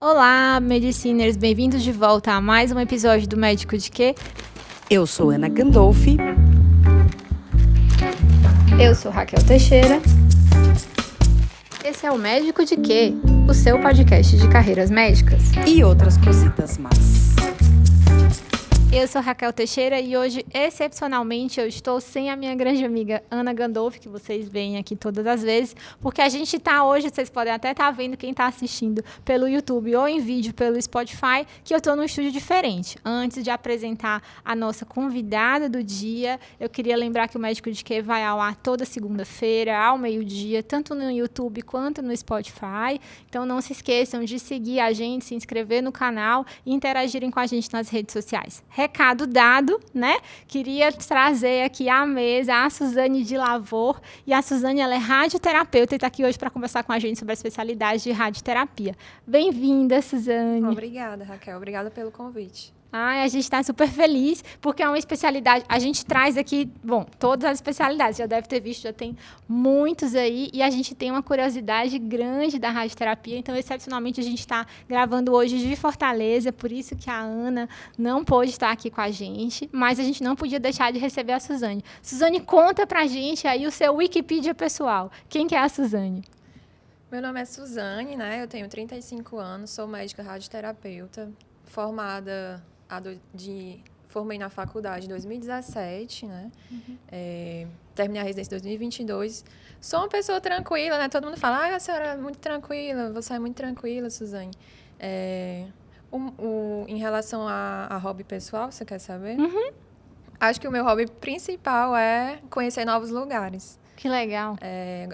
Olá, Mediciners, bem-vindos de volta a mais um episódio do Médico de Quê? Eu sou Ana Gandolfi. Eu sou Raquel Teixeira. Esse é o Médico de Quê? O seu podcast de carreiras médicas. E outras cositas más. Eu sou Raquel Teixeira e hoje, excepcionalmente, eu estou sem a minha grande amiga Ana Gandolfi, que vocês veem aqui todas as vezes, porque a gente está hoje, vocês podem até estar vendo quem está assistindo pelo YouTube ou em vídeo pelo Spotify, que eu estou num estúdio diferente. Antes de apresentar a nossa convidada do dia, eu queria lembrar que o Médico de Quê vai ao ar toda segunda-feira, ao meio-dia, tanto no YouTube quanto no Spotify. Então, não se esqueçam de seguir a gente, se inscrever no canal e interagirem com a gente nas redes sociais. Recado dado, né? Queria trazer aqui à mesa a Suzane de Lavor. E a Suzane, ela é radioterapeuta e está aqui hoje para conversar com a gente sobre a especialidade de radioterapia. Bem-vinda, Suzane. Obrigada, Raquel. Obrigada pelo convite. A gente está super feliz, porque é uma especialidade. A gente traz aqui, todas as especialidades, já deve ter visto, já tem muitos aí, e a gente tem uma curiosidade grande da radioterapia, então, excepcionalmente, a gente está gravando hoje de Fortaleza, por isso que a Ana não pôde estar aqui com a gente, mas a gente não podia deixar de receber a Suzane. Suzane, conta pra gente aí o seu Wikipedia pessoal. Quem que é a Suzane? Meu nome é Suzane, né? Eu tenho 35 anos, sou médica radioterapeuta, formada... Formei na faculdade em 2017, né? Terminei a residência em 2022. Sou uma pessoa tranquila, né? Todo mundo fala, a senhora é muito tranquila, você é muito tranquila, Suzane. Em relação a hobby pessoal, você quer saber? Uhum. Acho que o meu hobby principal é conhecer novos lugares. Que legal.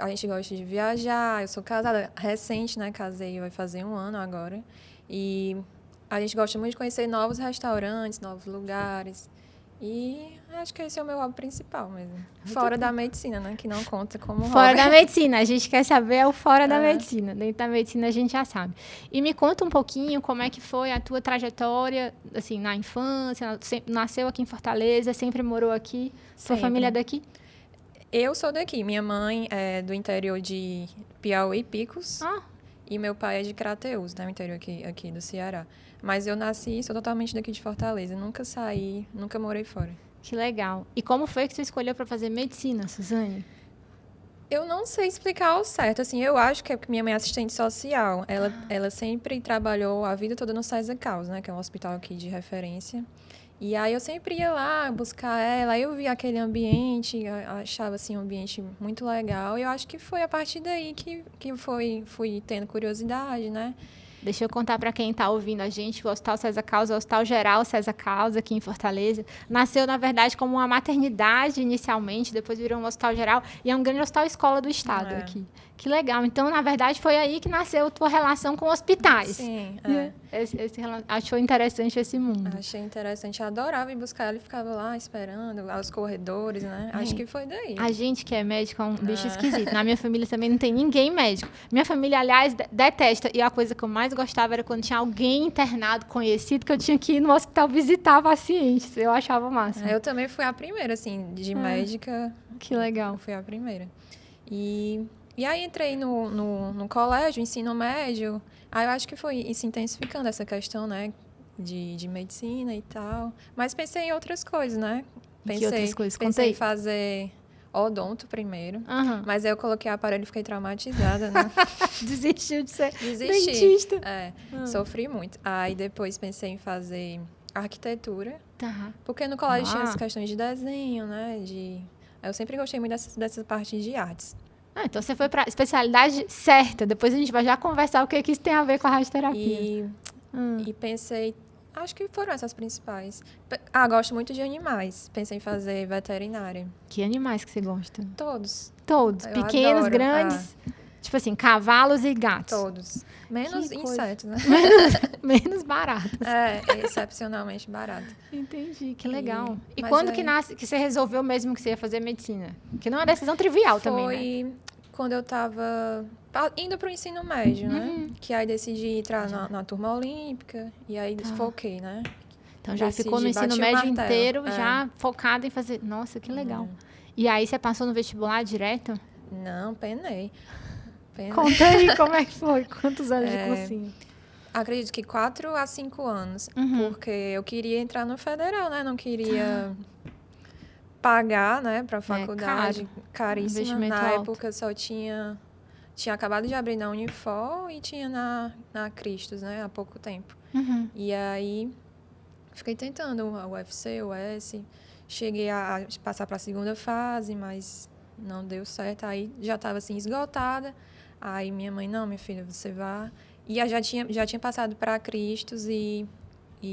A gente gosta de viajar, eu sou casada recente, né? Casei, vai fazer 1 ano agora. E... a gente gosta muito de conhecer novos restaurantes, novos lugares. E acho que esse é o meu hobby principal mesmo. Fora da medicina, né? Que não conta como hobby. Fora da medicina. A gente quer saber o fora da medicina. Dentro da medicina a gente já sabe. E me conta um pouquinho como é que foi a tua trajetória, assim, na infância. Nasceu aqui em Fortaleza, sempre morou aqui. Sua família é daqui? Eu sou daqui. Minha mãe é do interior de Piauí, Picos. E meu pai é de Crateús, né? O interior aqui do Ceará. Mas eu nasci, sou totalmente daqui de Fortaleza. Nunca saí, nunca morei fora. Que legal. E como foi que você escolheu para fazer medicina, Suzane? Eu não sei explicar ao certo. Assim, eu acho que é porque minha mãe é assistente social. Ela sempre trabalhou a vida toda no César Caus, né? Que é um hospital aqui de referência. E aí eu sempre ia lá buscar ela, aí eu via aquele ambiente, achava assim, um ambiente muito legal. E eu acho que foi a partir daí que fui tendo curiosidade, né? Deixa eu contar para quem está ouvindo a gente, o Hospital César Caus, o Hospital Geral César Caus, aqui em Fortaleza. Nasceu, na verdade, como uma maternidade inicialmente, depois virou um hospital geral, e é um grande hospital escola do estado aqui. Que legal. Então, na verdade, foi aí que nasceu a tua relação com hospitais. Sim, achou interessante esse mundo. Achei interessante. Eu adorava ir buscar ela e ficava lá esperando, aos corredores, né? Acho que foi daí. A gente que é médico é um bicho esquisito. Na minha família também não tem ninguém médico. Minha família, aliás, detesta. E a coisa que eu mais gostava era quando tinha alguém internado, conhecido, que eu tinha que ir no hospital visitar pacientes. Eu achava massa. Eu também fui a primeira, assim, de médica. Que legal. Eu fui a primeira. E aí entrei no colégio, ensino médio. Aí eu acho que foi se intensificando essa questão, né? De medicina e tal. Mas pensei em outras coisas, né? Que outras coisas? Pensei em fazer odonto primeiro. Mas aí eu coloquei o aparelho e fiquei traumatizada, né? Desistiu de ser dentista. Sofri muito. Aí depois pensei em fazer arquitetura. Tá. Porque no colégio tinha as questões de desenho, né? Eu sempre gostei muito dessa parte de artes. Então você foi para a especialidade certa. Depois a gente vai já conversar o que isso tem a ver com a radioterapia. E pensei, acho que foram essas principais. Gosto muito de animais. Pensei em fazer veterinária. Que animais que você gosta? Todos. Todos? Pequenos, grandes? Tipo assim, cavalos e gatos? Todos. Menos insetos, né? Menos baratos. Excepcionalmente barato. Entendi, que legal. E quando que você resolveu mesmo que você ia fazer medicina? Que não é uma decisão trivial também, né? Foi quando eu estava indo para o ensino médio, né? Que aí decidi entrar na turma olímpica. E aí foquei, né? Então já ficou no ensino médio inteiro, já focado em fazer... Nossa, que legal. E aí você passou no vestibular direto? Não, penei. Conta aí como é que foi. Quantos anos de cursinho? Acredito que 4 a 5 anos, Uhum. porque eu queria entrar no federal, né? Não queria pagar, né, para faculdade, caríssima. Investimento Na alto. época só tinha acabado de abrir na Unifor e tinha na Cristos, né, há pouco tempo. Uhum. E aí fiquei tentando a UFC, o S, cheguei a passar para a segunda fase, mas não deu certo. Aí já estava assim esgotada. Aí minha mãe, não, minha filha, você vai. E eu já tinha passado para Cristos e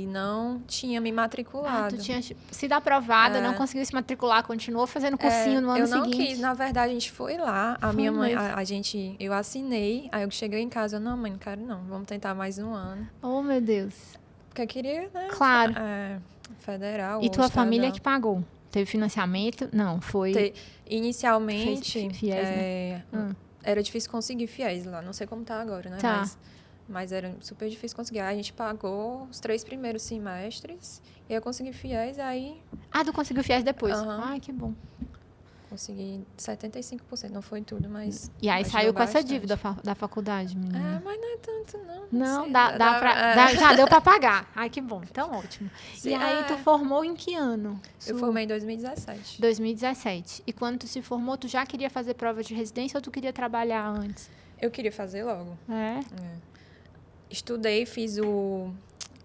não tinha me matriculado. Tu tinha sido aprovada, não conseguiu se matricular, continuou fazendo cursinho no ano eu não seguinte. quis, na verdade, a gente foi lá, a Foi minha mãe, mesmo. eu assinei, aí eu cheguei em casa, não, mãe, não quero não, vamos tentar mais um ano. Oh, meu Deus. Porque eu queria, né? Claro. Federal E ou tua família estadual. que pagou? Teve financiamento? Não, foi... Inicialmente, Fez fiéis, né? era difícil conseguir fiéis lá, não sei como tá agora, né? Tá. Mas era super difícil conseguir. Aí a gente pagou os 3 primeiros semestres, e aí eu consegui fiéis, aí Ah, tu conseguiu fiéis depois. Aham. Ai, que bom. consegui 75%, não foi tudo, mas E aí ajudou saiu com essa bastante. dívida da faculdade, menina. Mas não é tanto, não. Não, sei, já deu pra pagar. Ai, que bom. Então, ótimo. Sim, E aí, tu formou em que ano? Eu formei em 2017. 2017. E quando tu se formou, tu já queria fazer prova de residência ou tu queria trabalhar antes? Eu queria fazer logo. É? Estudei, fiz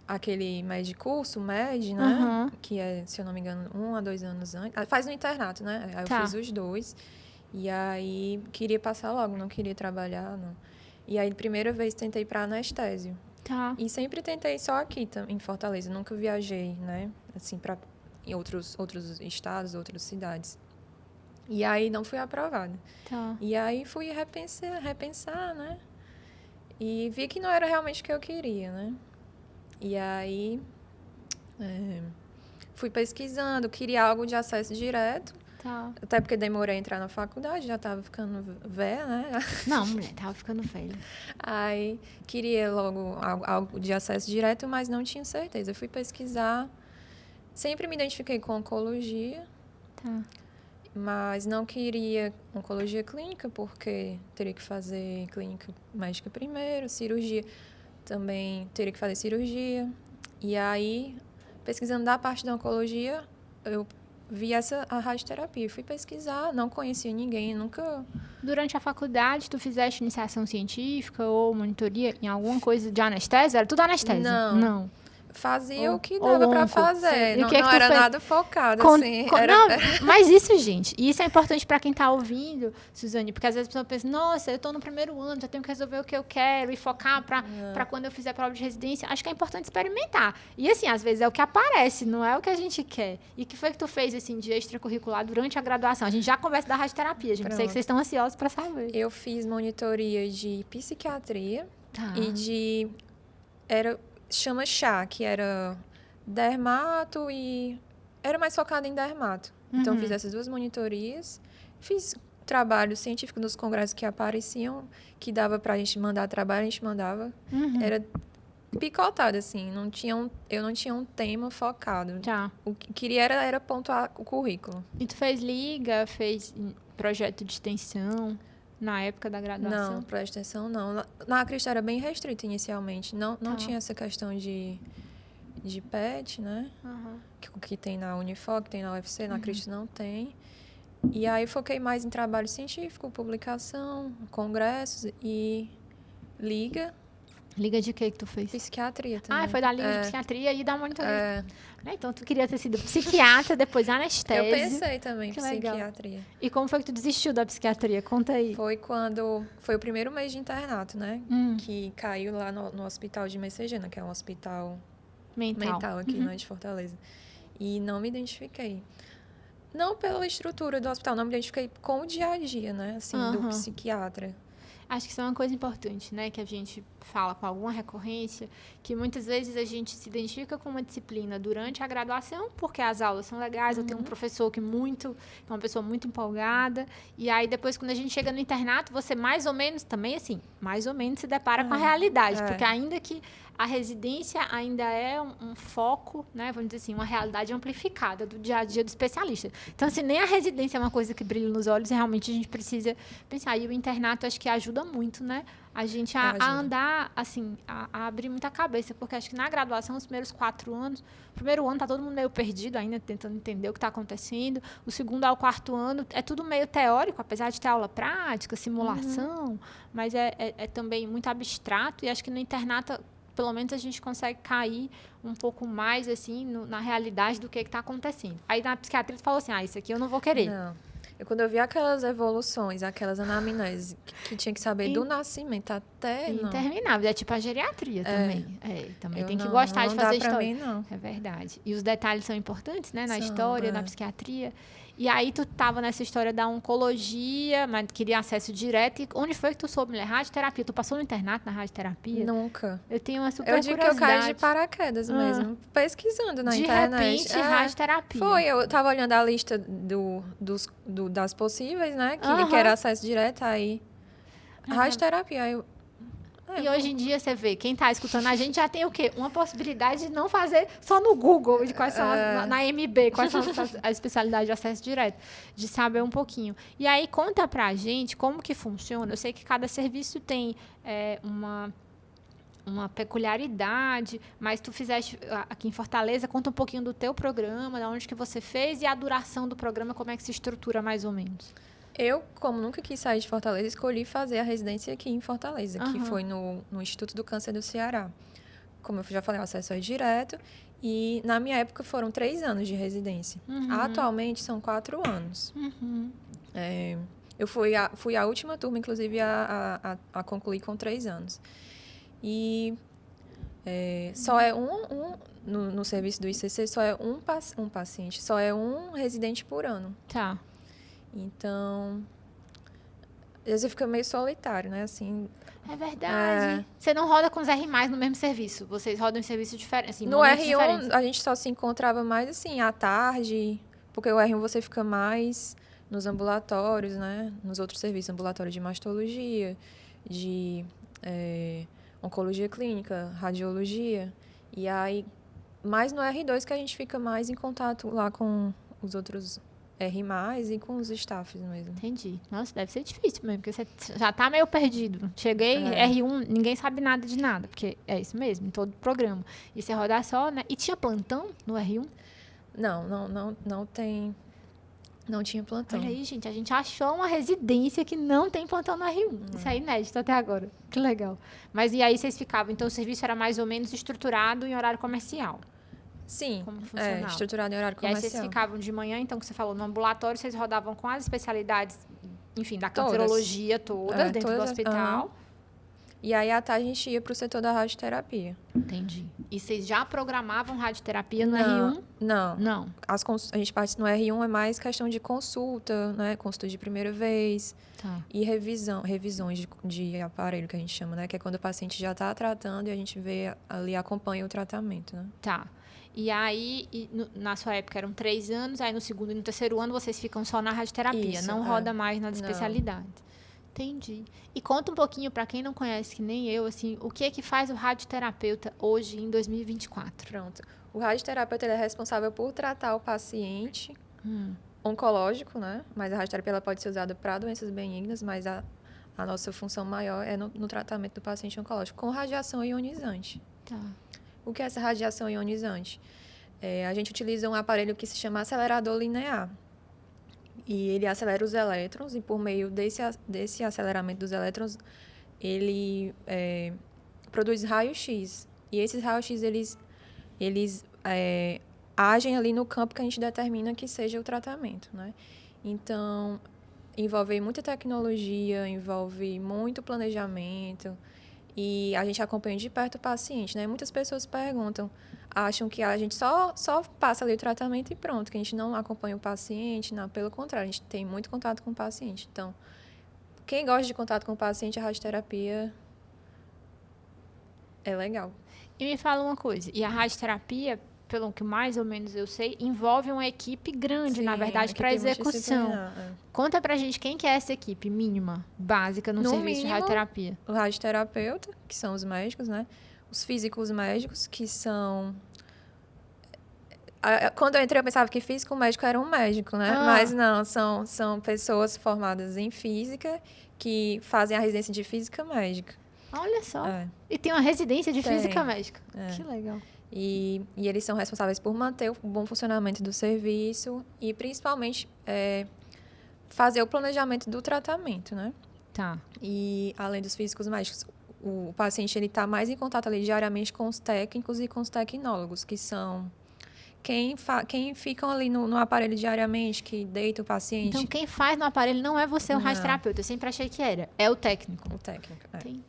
aquele curso MED, né? Aham. Que é, se eu não me engano, 1 a 2 anos antes. Faz no internato, né? Aí Tá. eu fiz os 2. E aí, queria passar logo, não queria trabalhar, não. E aí, primeira vez, tentei para anestésio. Tá. E sempre tentei só aqui, em Fortaleza. Nunca viajei, né? Assim, em outros estados, outras cidades. E aí, não fui aprovada. Tá. E aí, fui repensar, né? E vi que não era realmente o que eu queria, né? E aí, fui pesquisando, queria algo de acesso direto. Tá. Até porque demorei a entrar na faculdade, já estava ficando velha, né? Não, mulher, tava ficando velha. Aí, queria logo algo de acesso direto, mas não tinha certeza. Eu fui pesquisar, sempre me identifiquei com oncologia, Tá. mas não queria oncologia clínica, porque teria que fazer clínica médica primeiro, cirurgia, também teria que fazer cirurgia. E aí, pesquisando da parte da oncologia, eu vi a radioterapia. Fui pesquisar, não conhecia ninguém, nunca... Durante a faculdade, tu fizeste iniciação científica ou monitoria em alguma coisa de anestésio? Era tudo anestésio? Não. Fazia o que ou dava para onco. fazer. E o Não, que não tu era fez? nada focado, assim. Não, mas isso, gente, isso é importante para quem tá ouvindo, Suzane, porque às vezes a pessoa pensa, nossa, eu tô no primeiro ano, já tenho que resolver o que eu quero e focar para quando eu fizer prova de residência. Acho que é importante experimentar. E assim, às vezes é o que aparece, não é o que a gente quer. E o que foi que tu fez, assim, de extracurricular durante a graduação? A gente já conversa da radioterapia, gente. Sei que vocês estão ansiosos para saber. Eu fiz monitoria de psiquiatria Tá. e chama chá, que era dermato e... Era mais focada em dermato. Então, eu fiz essas 2 monitorias. Fiz trabalho científico nos congressos que apareciam, que dava pra gente mandar trabalho, a gente mandava. Era picotado, assim. Eu não tinha um tema focado. Tá. O que queria era pontuar o currículo. E tu fez liga, fez projeto de extensão na época da graduação? Não, presta atenção, não. Na Cristo era bem restrito inicialmente. Não tinha essa questão de PET, né? Aham. Que tem na Unifor, que tem na UFC, na Cristo não tem. E aí foquei mais em trabalho científico, publicação, congressos e liga, Liga de que tu fez? psiquiatria também. Ah, foi da liga de psiquiatria e da monitoria. É, Né? Então, tu queria ter sido psiquiatra, depois anestésio. eu pensei também em Que legal. psiquiatria. E como foi que tu desistiu da psiquiatria? Conta aí. Foi o primeiro mês de internato, né? Que caiu lá no hospital de Messejana, que é um hospital mental aqui, né, de Fortaleza. E não me identifiquei. Não pela estrutura do hospital, não me identifiquei com o dia a dia, né? Assim, do psiquiatra. Acho que isso é uma coisa importante, né? Que a gente fala com alguma recorrência, que muitas vezes a gente se identifica com uma disciplina durante a graduação, porque as aulas são legais, eu tenho um professor que é uma pessoa muito empolgada, e aí depois quando a gente chega no internato, você mais ou menos, também assim, mais ou menos se depara com a realidade, porque ainda que a residência ainda é um foco, né, vamos dizer assim, uma realidade amplificada do dia a dia do especialista. Então, assim, nem a residência é uma coisa que brilha nos olhos, e realmente a gente precisa pensar. E o internato, acho que ajuda muito, né, a gente Ajuda. andar, assim, a abrir muita cabeça, porque acho que na graduação, os primeiros 4 anos, o primeiro ano tá todo mundo meio perdido ainda, tentando entender o que está acontecendo, o segundo ao quarto ano é tudo meio teórico, apesar de ter aula prática, simulação, mas é também muito abstrato, e acho que no internato, pelo menos a gente consegue cair um pouco mais, assim, na realidade do que está acontecendo. Aí na psiquiatria tu falou assim, isso aqui eu não vou querer. Não. Quando eu vi aquelas evoluções, aquelas anamneses, que tinha que saber do nascimento até... não. Interminável. É tipo a geriatria também. Também Eu tem que não- gostar não de dá fazer pra história. mim, não. É verdade. E os detalhes são importantes, né? Na São, história, na é. psiquiatria. E aí tu tava nessa história da oncologia, mas queria acesso direto. E onde foi que tu soube, mulher? Radioterapia. Tu passou no internato na radioterapia? Nunca. Eu tenho uma super Eu digo que eu caí de curiosidade. paraquedas mesmo, pesquisando na De internet. repente, radioterapia. Foi, eu tava olhando a lista das possíveis, né? Que era acesso direto, aí... Radioterapia, aí eu... E hoje em dia, você vê, quem está escutando a gente já tem o quê? Uma possibilidade de não fazer só no Google, de quais são na MB, quais são as especialidades de acesso direto, de saber um pouquinho. E aí, conta pra gente como que funciona. Eu sei que cada serviço tem uma peculiaridade, mas tu fizeste aqui em Fortaleza, conta um pouquinho do teu programa, de onde que você fez e a duração do programa, como é que se estrutura mais ou menos. Eu, como nunca quis sair de Fortaleza, escolhi fazer a residência aqui em Fortaleza, que foi no Instituto do Câncer do Ceará. Como eu já falei, o acesso é direto. E, na minha época, foram 3 anos de residência. Atualmente, são 4 anos. Eu fui a última turma, inclusive, a concluir com 3 anos. E só é no serviço do ICC, só é um paciente, só é um residente por ano. Tá. Então, às vezes fica meio solitário, né? Assim, É verdade. Você não roda com os R+, no mesmo serviço. Vocês rodam em serviço diferente. Assim, no momentos R1, diferentes. a gente só se encontrava mais, assim, à tarde, porque o R1 você fica mais nos ambulatórios, né? Nos outros serviços, ambulatório de mastologia, de oncologia clínica, radiologia. E aí, mais no R2 que a gente fica mais em contato lá com os outros R+, e com os staffs mesmo. Entendi. Nossa, deve ser difícil mesmo, porque você já tá meio perdido. Cheguei, R1, ninguém sabe nada de nada, porque é isso mesmo, em todo programa. E você rodar só, né? E tinha plantão no R1? Não tem... Não tinha plantão. Olha aí, gente, a gente achou uma residência que não tem plantão no R1. Isso é inédito até agora. Que legal. Mas e aí vocês ficavam, então o serviço era mais ou menos estruturado em horário comercial? Sim, Como funcionava? estruturado em horário E aí comercial. vocês ficavam de manhã, então, que você falou, no ambulatório, vocês rodavam com as especialidades, enfim, da Todas. cancerologia todas, dentro do todas, hospital. E aí, à tarde, a gente ia para o setor da radioterapia. Entendi. E vocês já programavam radioterapia no Não, R1? Não. Não. A gente parte no R1 é mais questão de consulta, né? Consulta de primeira vez. Tá. E revisões de aparelho, que a gente chama, né? Que é quando o paciente já está tratando e a gente vê ali, acompanha o tratamento, né? Tá. E aí, na sua época eram 3 anos, aí no segundo e no terceiro ano vocês ficam só na radioterapia, Isso, não roda mais nas Não. especialidades. Entendi. E conta um pouquinho, para quem não conhece, que nem eu, assim, o que é que faz o radioterapeuta hoje, em 2024? Pronto. O radioterapeuta ele é responsável por tratar o paciente oncológico, né? Mas a radioterapia ela pode ser usada para doenças benignas, mas a nossa função maior é no tratamento do paciente oncológico com radiação ionizante. Tá. O que é essa radiação ionizante? A gente utiliza um aparelho que se chama acelerador linear. E ele acelera os elétrons e, por meio desse aceleramento dos elétrons, ele produz raio-x. E esses raios-x, eles agem ali no campo que a gente determina que seja o tratamento, né? Então, envolve muita tecnologia, envolve muito planejamento... E a gente acompanha de perto o paciente, né? Muitas pessoas perguntam, acham que a gente só passa ali o tratamento e pronto, que a gente não acompanha o paciente. Não, pelo contrário, a gente tem muito contato com o paciente. Então, quem gosta de contato com o paciente, a radioterapia é legal. E me fala uma coisa, e a radioterapia, pelo que mais ou menos eu sei, envolve uma equipe grande, na verdade, para execução. Conta pra gente quem que é essa equipe mínima, básica, no serviço de radioterapia. O radioterapeuta, que são os médicos, né? Os físicos médicos, que são... Quando eu entrei, eu pensava que físico médico era um médico, né? Mas não, são pessoas formadas em física que fazem a residência de física médica. Olha só. É. E tem uma residência de Tem. física médica. É. Que legal. E eles são responsáveis por manter o bom funcionamento do serviço e, principalmente, fazer o planejamento do tratamento, né? Tá. E, além dos físicos médicos, o paciente ele está mais em contato ali diariamente com os técnicos e com os tecnólogos, que são quem ficam ali no aparelho diariamente, que deita o paciente. Então, quem faz no aparelho não é você, o Não. radioterapeuta. Eu sempre achei que era. É o técnico. O técnico, Entendi.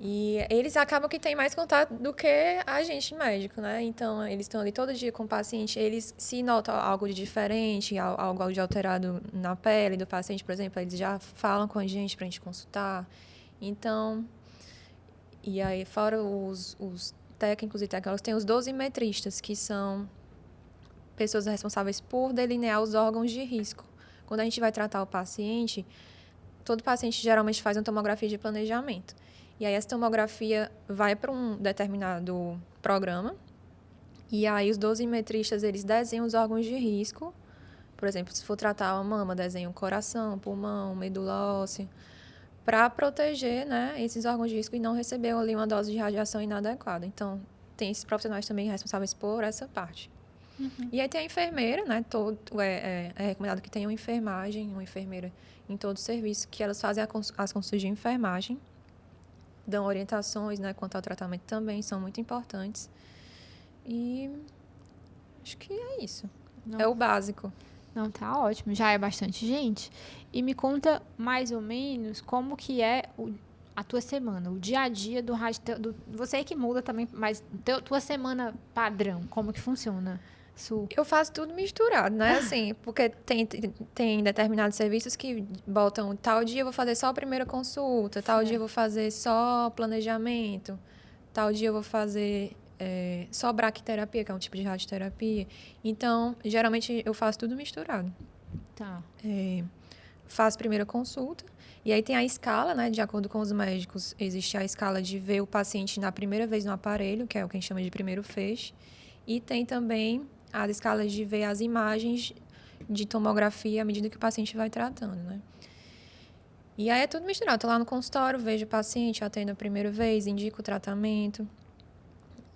E eles acabam que têm mais contato do que a gente médico, né? Então, eles estão ali todo dia com o paciente, eles se notam algo de diferente, algo de alterado na pele do paciente, por exemplo, eles já falam com a gente para a gente consultar. Então, e aí, fora os técnicos e tecnólogos, tem os dosimetristas, que são pessoas responsáveis por delinear os órgãos de risco. Quando a gente vai tratar o paciente, todo paciente geralmente faz uma tomografia de planejamento. E aí essa tomografia vai para um determinado programa. E aí os dosimetristas, eles desenham os órgãos de risco. Por exemplo, se for tratar uma mama, desenham o coração, pulmão, medula óssea, para proteger, né, esses órgãos de risco e não receber ali uma dose de radiação inadequada. Então, tem esses profissionais também responsáveis por essa parte. E aí tem a enfermeira, né? É recomendado que tenha uma enfermeira em todo o serviço, que elas fazem as consultas de enfermagem, dão orientações, né, quanto ao tratamento também, são muito importantes. E acho que é isso. Não. É o básico. Não, tá ótimo. Já é bastante gente. E me conta mais ou menos como que é a tua semana, o dia a dia do rádio. Você que muda também, mas tua semana padrão, como que funciona? Eu faço tudo misturado, né? Assim, porque tem determinados serviços que botam tal dia eu vou fazer só a primeira consulta, tal dia eu vou fazer só planejamento, tal dia eu vou fazer só braquiterapia, que é um tipo de radioterapia. Então, geralmente eu faço tudo misturado. Tá. Faço primeira consulta, e aí tem a escala, né? De acordo com os médicos, existe a escala de ver o paciente na primeira vez no aparelho, que é o que a gente chama de primeiro feixe. E tem também as escalas de ver as imagens de tomografia à medida que o paciente vai tratando, né? E aí é tudo misturado. Estou lá no consultório, vejo o paciente, atendo a primeira vez, indico o tratamento.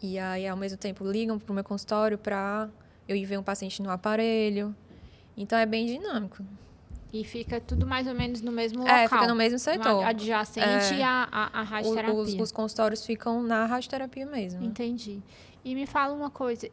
E aí, ao mesmo tempo, ligam para o meu consultório para eu ir ver um paciente no aparelho. Então, é bem dinâmico. E fica tudo mais ou menos no mesmo local? Fica no mesmo setor. Adjacente à radioterapia. Os consultórios ficam na radioterapia mesmo. Entendi. E me fala uma coisa,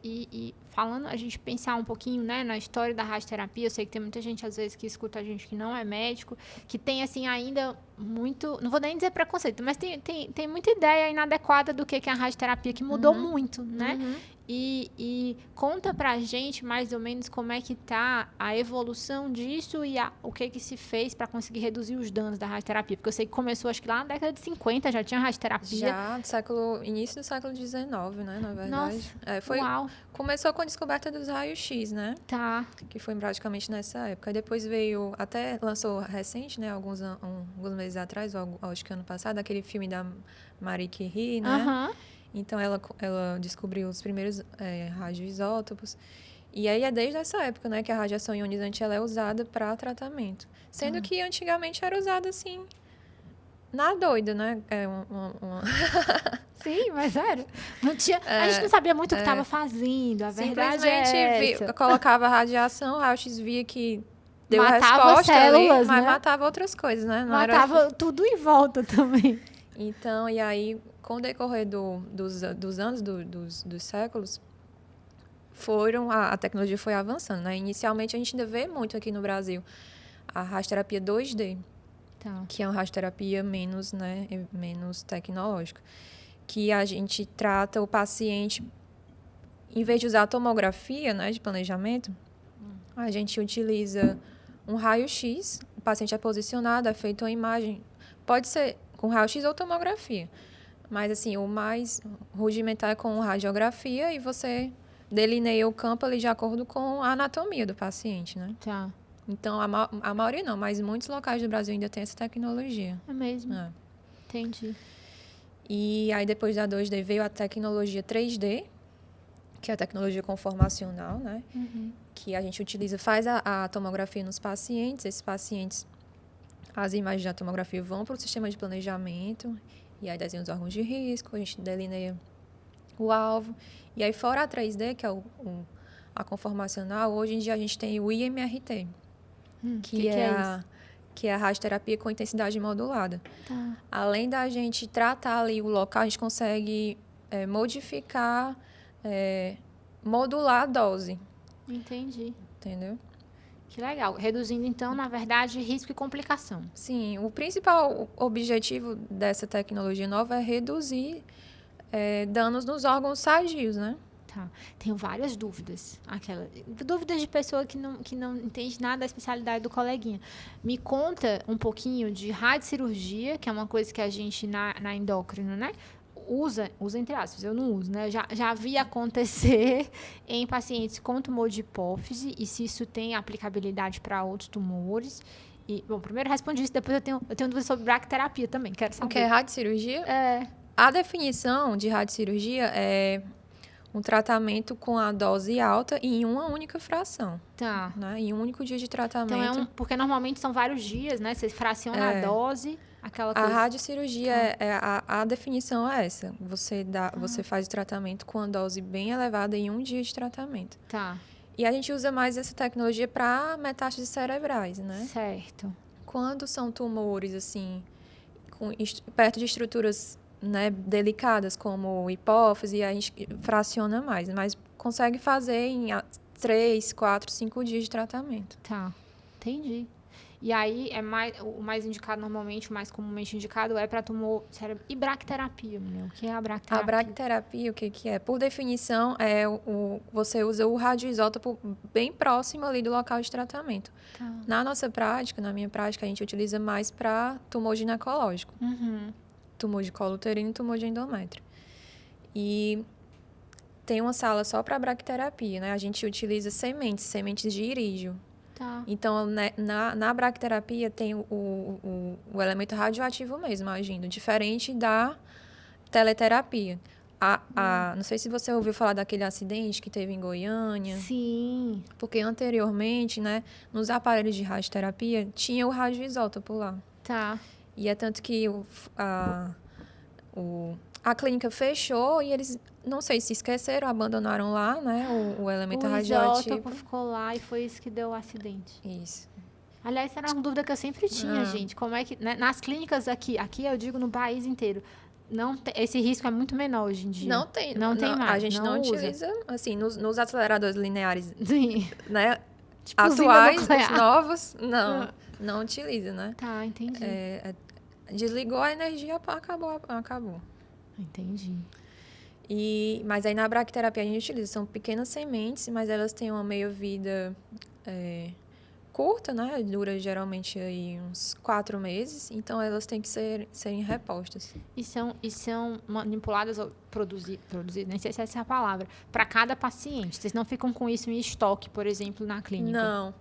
falando, a gente pensar um pouquinho, né, na história da radioterapia, eu sei que tem muita gente, às vezes, que escuta a gente que não é médico, que tem, assim, ainda muito, não vou nem dizer preconceito, mas tem muita ideia inadequada do que é a radioterapia, que mudou muito, né? E conta pra gente, mais ou menos, como é que tá a evolução disso e o que se fez para conseguir reduzir os danos da radioterapia. Porque eu sei que começou, acho que lá na década de 50 já tinha radioterapia. Já, início do século XIX, né, na verdade. Nossa, uau. Começou com a descoberta dos raios-x, né? Tá. Que foi praticamente nessa época. Depois veio, até lançou recente, né, alguns meses atrás, ou acho que ano passado, aquele filme da Marie Curie, né? Então, ela descobriu os primeiros radioisótopos. E aí, é desde essa época, né, que a radiação ionizante ela é usada para tratamento. Sendo que, antigamente, era usada, assim, na doida, né? Sim, mas era. Não tinha, a gente não sabia muito o que estava fazendo, a verdade é essa. Colocava radiação, o raio-x via que deu matava a resposta células, ali, mas né? Matava outras coisas, né? Matava tudo em volta também. Então, e aí, com o decorrer dos anos, dos séculos, a tecnologia foi avançando, né? Inicialmente, a gente ainda vê muito aqui no Brasil a radioterapia 2D, que é uma radioterapia menos tecnológica, que a gente trata o paciente, em vez de usar a tomografia, né, de planejamento, a gente utiliza um raio-x, o paciente é posicionado, é feita uma imagem, pode ser com raio-x ou tomografia, mas assim, o mais rudimentar é com radiografia e você delineia o campo ali de acordo com a anatomia do paciente, né? Tá. Então, a maioria não, mas muitos locais do Brasil ainda tem essa tecnologia. É mesmo? Entendi. E aí, depois da 2D, veio a tecnologia 3D, que é a tecnologia conformacional, né? Que a gente utiliza, faz a tomografia nos pacientes. Esses pacientes, as imagens da tomografia vão para o sistema de planejamento, e aí desenha os órgãos de risco, a gente delineia o alvo. E aí, fora a 3D, que é a conformacional, hoje em dia a gente tem o IMRT, que é a radioterapia com intensidade modulada. Tá. Além da gente tratar ali o local, a gente consegue modificar, modular a dose, Entendi. entendeu? Que legal. Reduzindo, então, na verdade, risco e complicação. Sim, o principal objetivo dessa tecnologia nova é reduzir danos nos órgãos sadios, né? Tá. Tenho várias dúvidas. Dúvidas de pessoa que não entende nada da especialidade do coleguinha. Me conta um pouquinho de radiocirurgia, que é uma coisa que a gente na endócrino, né? Usa entre aspas, eu não uso, né? Já vi acontecer em pacientes com tumor de hipófise e se isso tem aplicabilidade para outros tumores. E, bom, primeiro respondi isso, depois eu tenho dúvidas sobre bracterapia também, quero saber. O que é radiocirurgia? A definição de radiocirurgia é um tratamento com a dose alta e em uma única fração. Tá. Né? Em um único dia de tratamento. Então, porque normalmente são vários dias, né? Você fraciona a dose, aquela coisa. A radiocirurgia, a definição é essa. Você faz o tratamento com a dose bem elevada em um dia de tratamento. Tá. E a gente usa mais essa tecnologia para metástases cerebrais, né? Certo. Quando são tumores, assim, perto de estruturas, né, delicadas, como hipófise, a gente fraciona mais, mas consegue fazer em 3, 4, 5 dias de tratamento. Tá, entendi. E aí, o mais indicado normalmente, o mais comumente indicado é para tumor cerebral. E bracterapia, mulher? O que é a bracterapia? A bracterapia, o que é? Por definição, você usa o radioisótopo bem próximo ali do local de tratamento. Tá. Na minha prática, a gente utiliza mais para tumor ginecológico. Uhum. Tumor de colo uterino e tumor de endométrio. E tem uma sala só para bracterapia, né? A gente utiliza sementes de irídio. Tá. Então, né, na bracterapia tem o elemento radioativo mesmo agindo, diferente da teleterapia. Não sei se você ouviu falar daquele acidente que teve em Goiânia. Sim. Porque anteriormente, né, nos aparelhos de radioterapia, tinha o radioisótopo lá. Tá. E é tanto que a clínica fechou e eles, não sei se esqueceram, abandonaram lá, né, o elemento radioativo. O isótopo ficou lá e foi isso que deu o acidente. Isso. Aliás, era uma dúvida que eu sempre tinha, gente. Como é que, né, nas clínicas aqui eu digo no país inteiro, esse risco é muito menor hoje em dia. Não tem mais. A gente não usa. utiliza, assim, nos aceleradores lineares, Sim. né, Tipo, atuais, usina os nuclear. novos, não utiliza, né? Tá, entendi. Desligou a energia, acabou. Entendi. Mas aí na bracterapia a gente utiliza, são pequenas sementes, mas elas têm uma meia-vida curta, né? Dura geralmente aí uns 4 meses, então elas têm que serem repostas. E são manipuladas ou produzidas, nem sei se essa é a palavra, para cada paciente. Vocês não ficam com isso em estoque, por exemplo, na clínica? Não.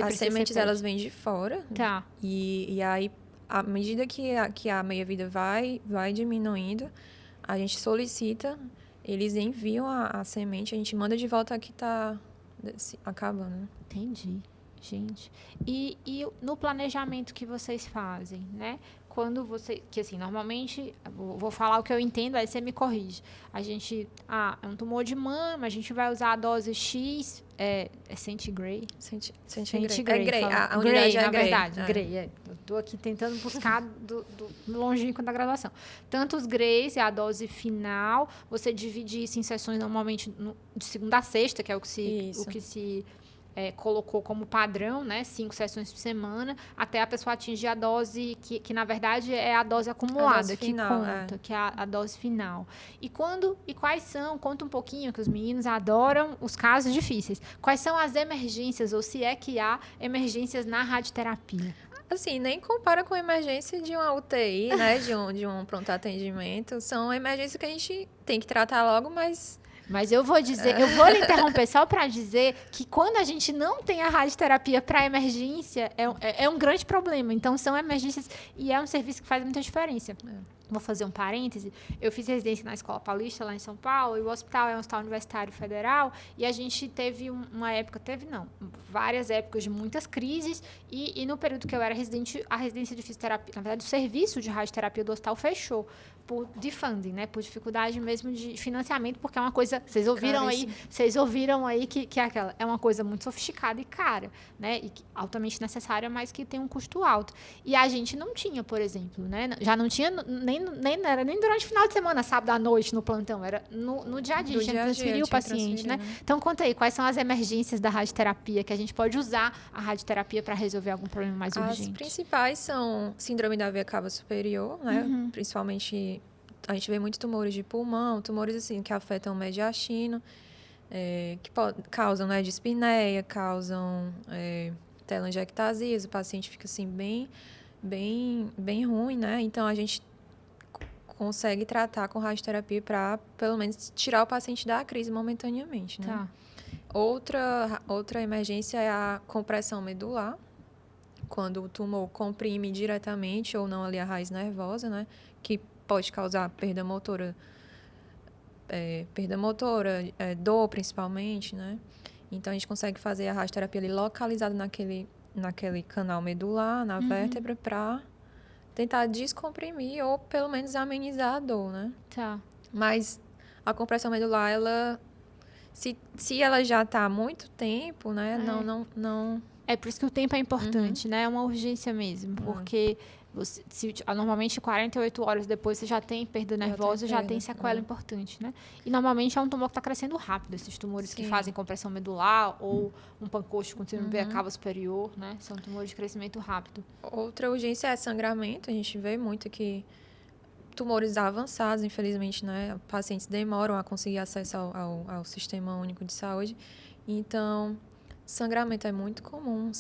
As sementes, elas vêm de fora. Tá. E aí, à medida que a meia-vida vai diminuindo, a gente solicita, eles enviam a semente, a gente manda de volta que está acabando. Entendi, gente. E no planejamento que vocês fazem, né? Quando que assim, normalmente, vou falar o que eu entendo, aí você me corrige. A gente, é um tumor de mama, a gente vai usar a dose X, centigrade? Centigrade. É Gray, a unidade Gray, é na Gray. verdade, Gray. Eu tô aqui tentando buscar do longínquo da graduação. Tanto os Grays, é a dose final, você divide isso em sessões normalmente de segunda a sexta, que é o que se colocou como padrão, né? 5 sessões por semana, até a pessoa atingir a dose que na verdade é a dose acumulada, dose final, que conta, que é a dose final. E quais são, conta um pouquinho, que os meninos adoram os casos difíceis. Quais são as emergências, ou se é que há emergências na radioterapia? Assim, nem compara com a emergência de uma UTI, né? de um pronto atendimento. São emergências que a gente tem que tratar logo, mas eu vou lhe interromper só para dizer que quando a gente não tem a radioterapia para emergência, é um grande problema. Então, são emergências e é um serviço que faz muita diferença. Vou fazer um parêntese. Eu fiz residência na Escola Paulista, lá em São Paulo, e o hospital é um hospital universitário federal, e a gente teve uma época, várias épocas de muitas crises, e no período que eu era residente, a residência de fisioterapia, na verdade, o serviço de radioterapia do hospital fechou por defunding, né, por dificuldade mesmo de financiamento, porque é uma coisa, vocês ouviram aí que é uma coisa muito sofisticada e cara, né, e altamente necessária, mas que tem um custo alto. E a gente não tinha, por exemplo, né, já não tinha não era nem durante o final de semana, sábado à noite no plantão, era no dia a dia, tinha que transferir o paciente, né? Então conta aí, quais são as emergências da radioterapia que a gente pode usar a radioterapia para resolver algum problema mais urgente? As principais são síndrome da veia cava superior, né? Uhum. Principalmente, a gente vê muitos tumores de pulmão, tumores assim que afetam o mediastino, que causam, né, dispneia, causam telangiectasias, o paciente fica assim bem ruim, né? Então a gente consegue tratar com radioterapia para, pelo menos, tirar o paciente da crise momentaneamente, né? Tá. Outra emergência é a compressão medular, quando o tumor comprime diretamente ou não ali a raiz nervosa, né? Que pode causar perda motora, dor principalmente, né? Então, a gente consegue fazer a radioterapia ali localizada naquele canal medular, na vértebra, para tentar descomprimir ou pelo menos amenizar a dor, né? Tá. Mas a compressão medular, ela, se ela já está há muito tempo, né? Não. É por isso que o tempo é importante, né? É uma urgência mesmo, porque normalmente 48 horas depois você já tem perda nervosa, já tem sequela importante, né? E normalmente é um tumor que está crescendo rápido, esses tumores que fazem compressão medular ou um pancreático com síndrome da veia cava superior, né? São tumores de crescimento rápido. Outra urgência é sangramento, a gente vê muito que tumores avançados, infelizmente, né? Pacientes demoram a conseguir acesso ao Sistema Único de Saúde, então sangramento é muito comum,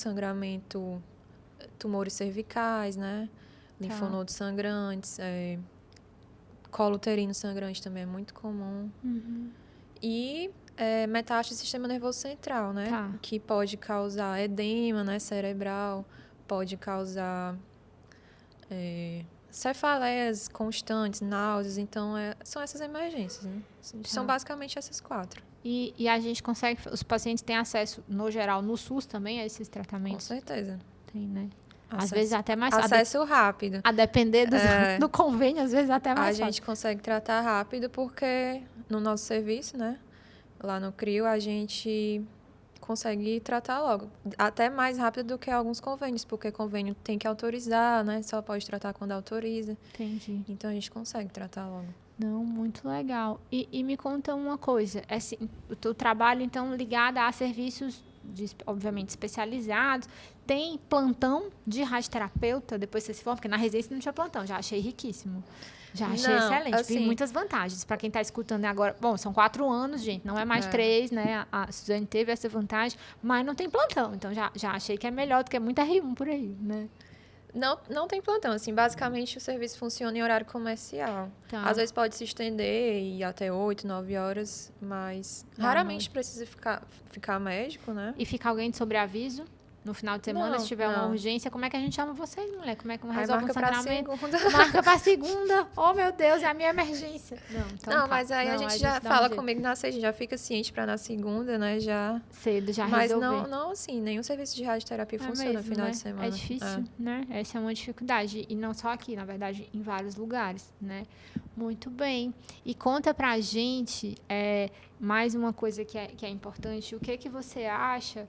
tumores cervicais, né? Linfonodos sangrantes, colo uterino sangrante também é muito comum. E metástase do sistema nervoso central, né? Tá. Que pode causar edema, né, cerebral, pode causar cefaleias constantes, náuseas. Então, são essas emergências, né? São basicamente essas 4. E a gente consegue, os pacientes têm acesso, no geral, no SUS também a esses tratamentos? Com certeza. Tem, né? Às vezes até mais acesso rápido. A depender do convênio, às vezes até mais fácil. A gente consegue tratar rápido porque no nosso serviço, né? Lá no CRIO, a gente consegue tratar logo. Até mais rápido do que alguns convênios, porque convênio tem que autorizar, né? Só pode tratar quando autoriza. Entendi. Então, a gente consegue tratar logo. Não, muito legal. E me conta uma coisa. Assim, o teu trabalho, então, ligado a serviços, obviamente, especializados. Tem plantão de radioterapeuta depois que você se forma? Porque na residência não tinha plantão. Já achei riquíssimo. Já achei excelente. Assim, tem muitas vantagens. Para quem está escutando agora. Bom, são 4 anos, gente. Não é mais 3, né? A Suzane teve essa vantagem. Mas não tem plantão. Então, já achei que é melhor do que muita R1 por aí, né? Não tem plantão. Assim, basicamente, o serviço funciona em horário comercial. Tá. Às vezes pode se estender e ir até 8, 9 horas, mas raramente precisa ficar médico, né? E fica alguém de sobreaviso? No final de semana, se tiver uma urgência, como é que a gente chama vocês, mulher? Como é que resolve um sangramento? Marca pra segunda. Oh, meu Deus, é a minha emergência. Mas aí a gente já fala comigo na sexta, já fica ciente pra na segunda, né? Já cedo, já mas resolver. Mas não, assim, nenhum serviço de radioterapia funciona no final de semana. É difícil, né? Essa é uma dificuldade. E não só aqui, na verdade, em vários lugares, né? Muito bem. E conta pra gente, mais uma coisa que é importante. O que você acha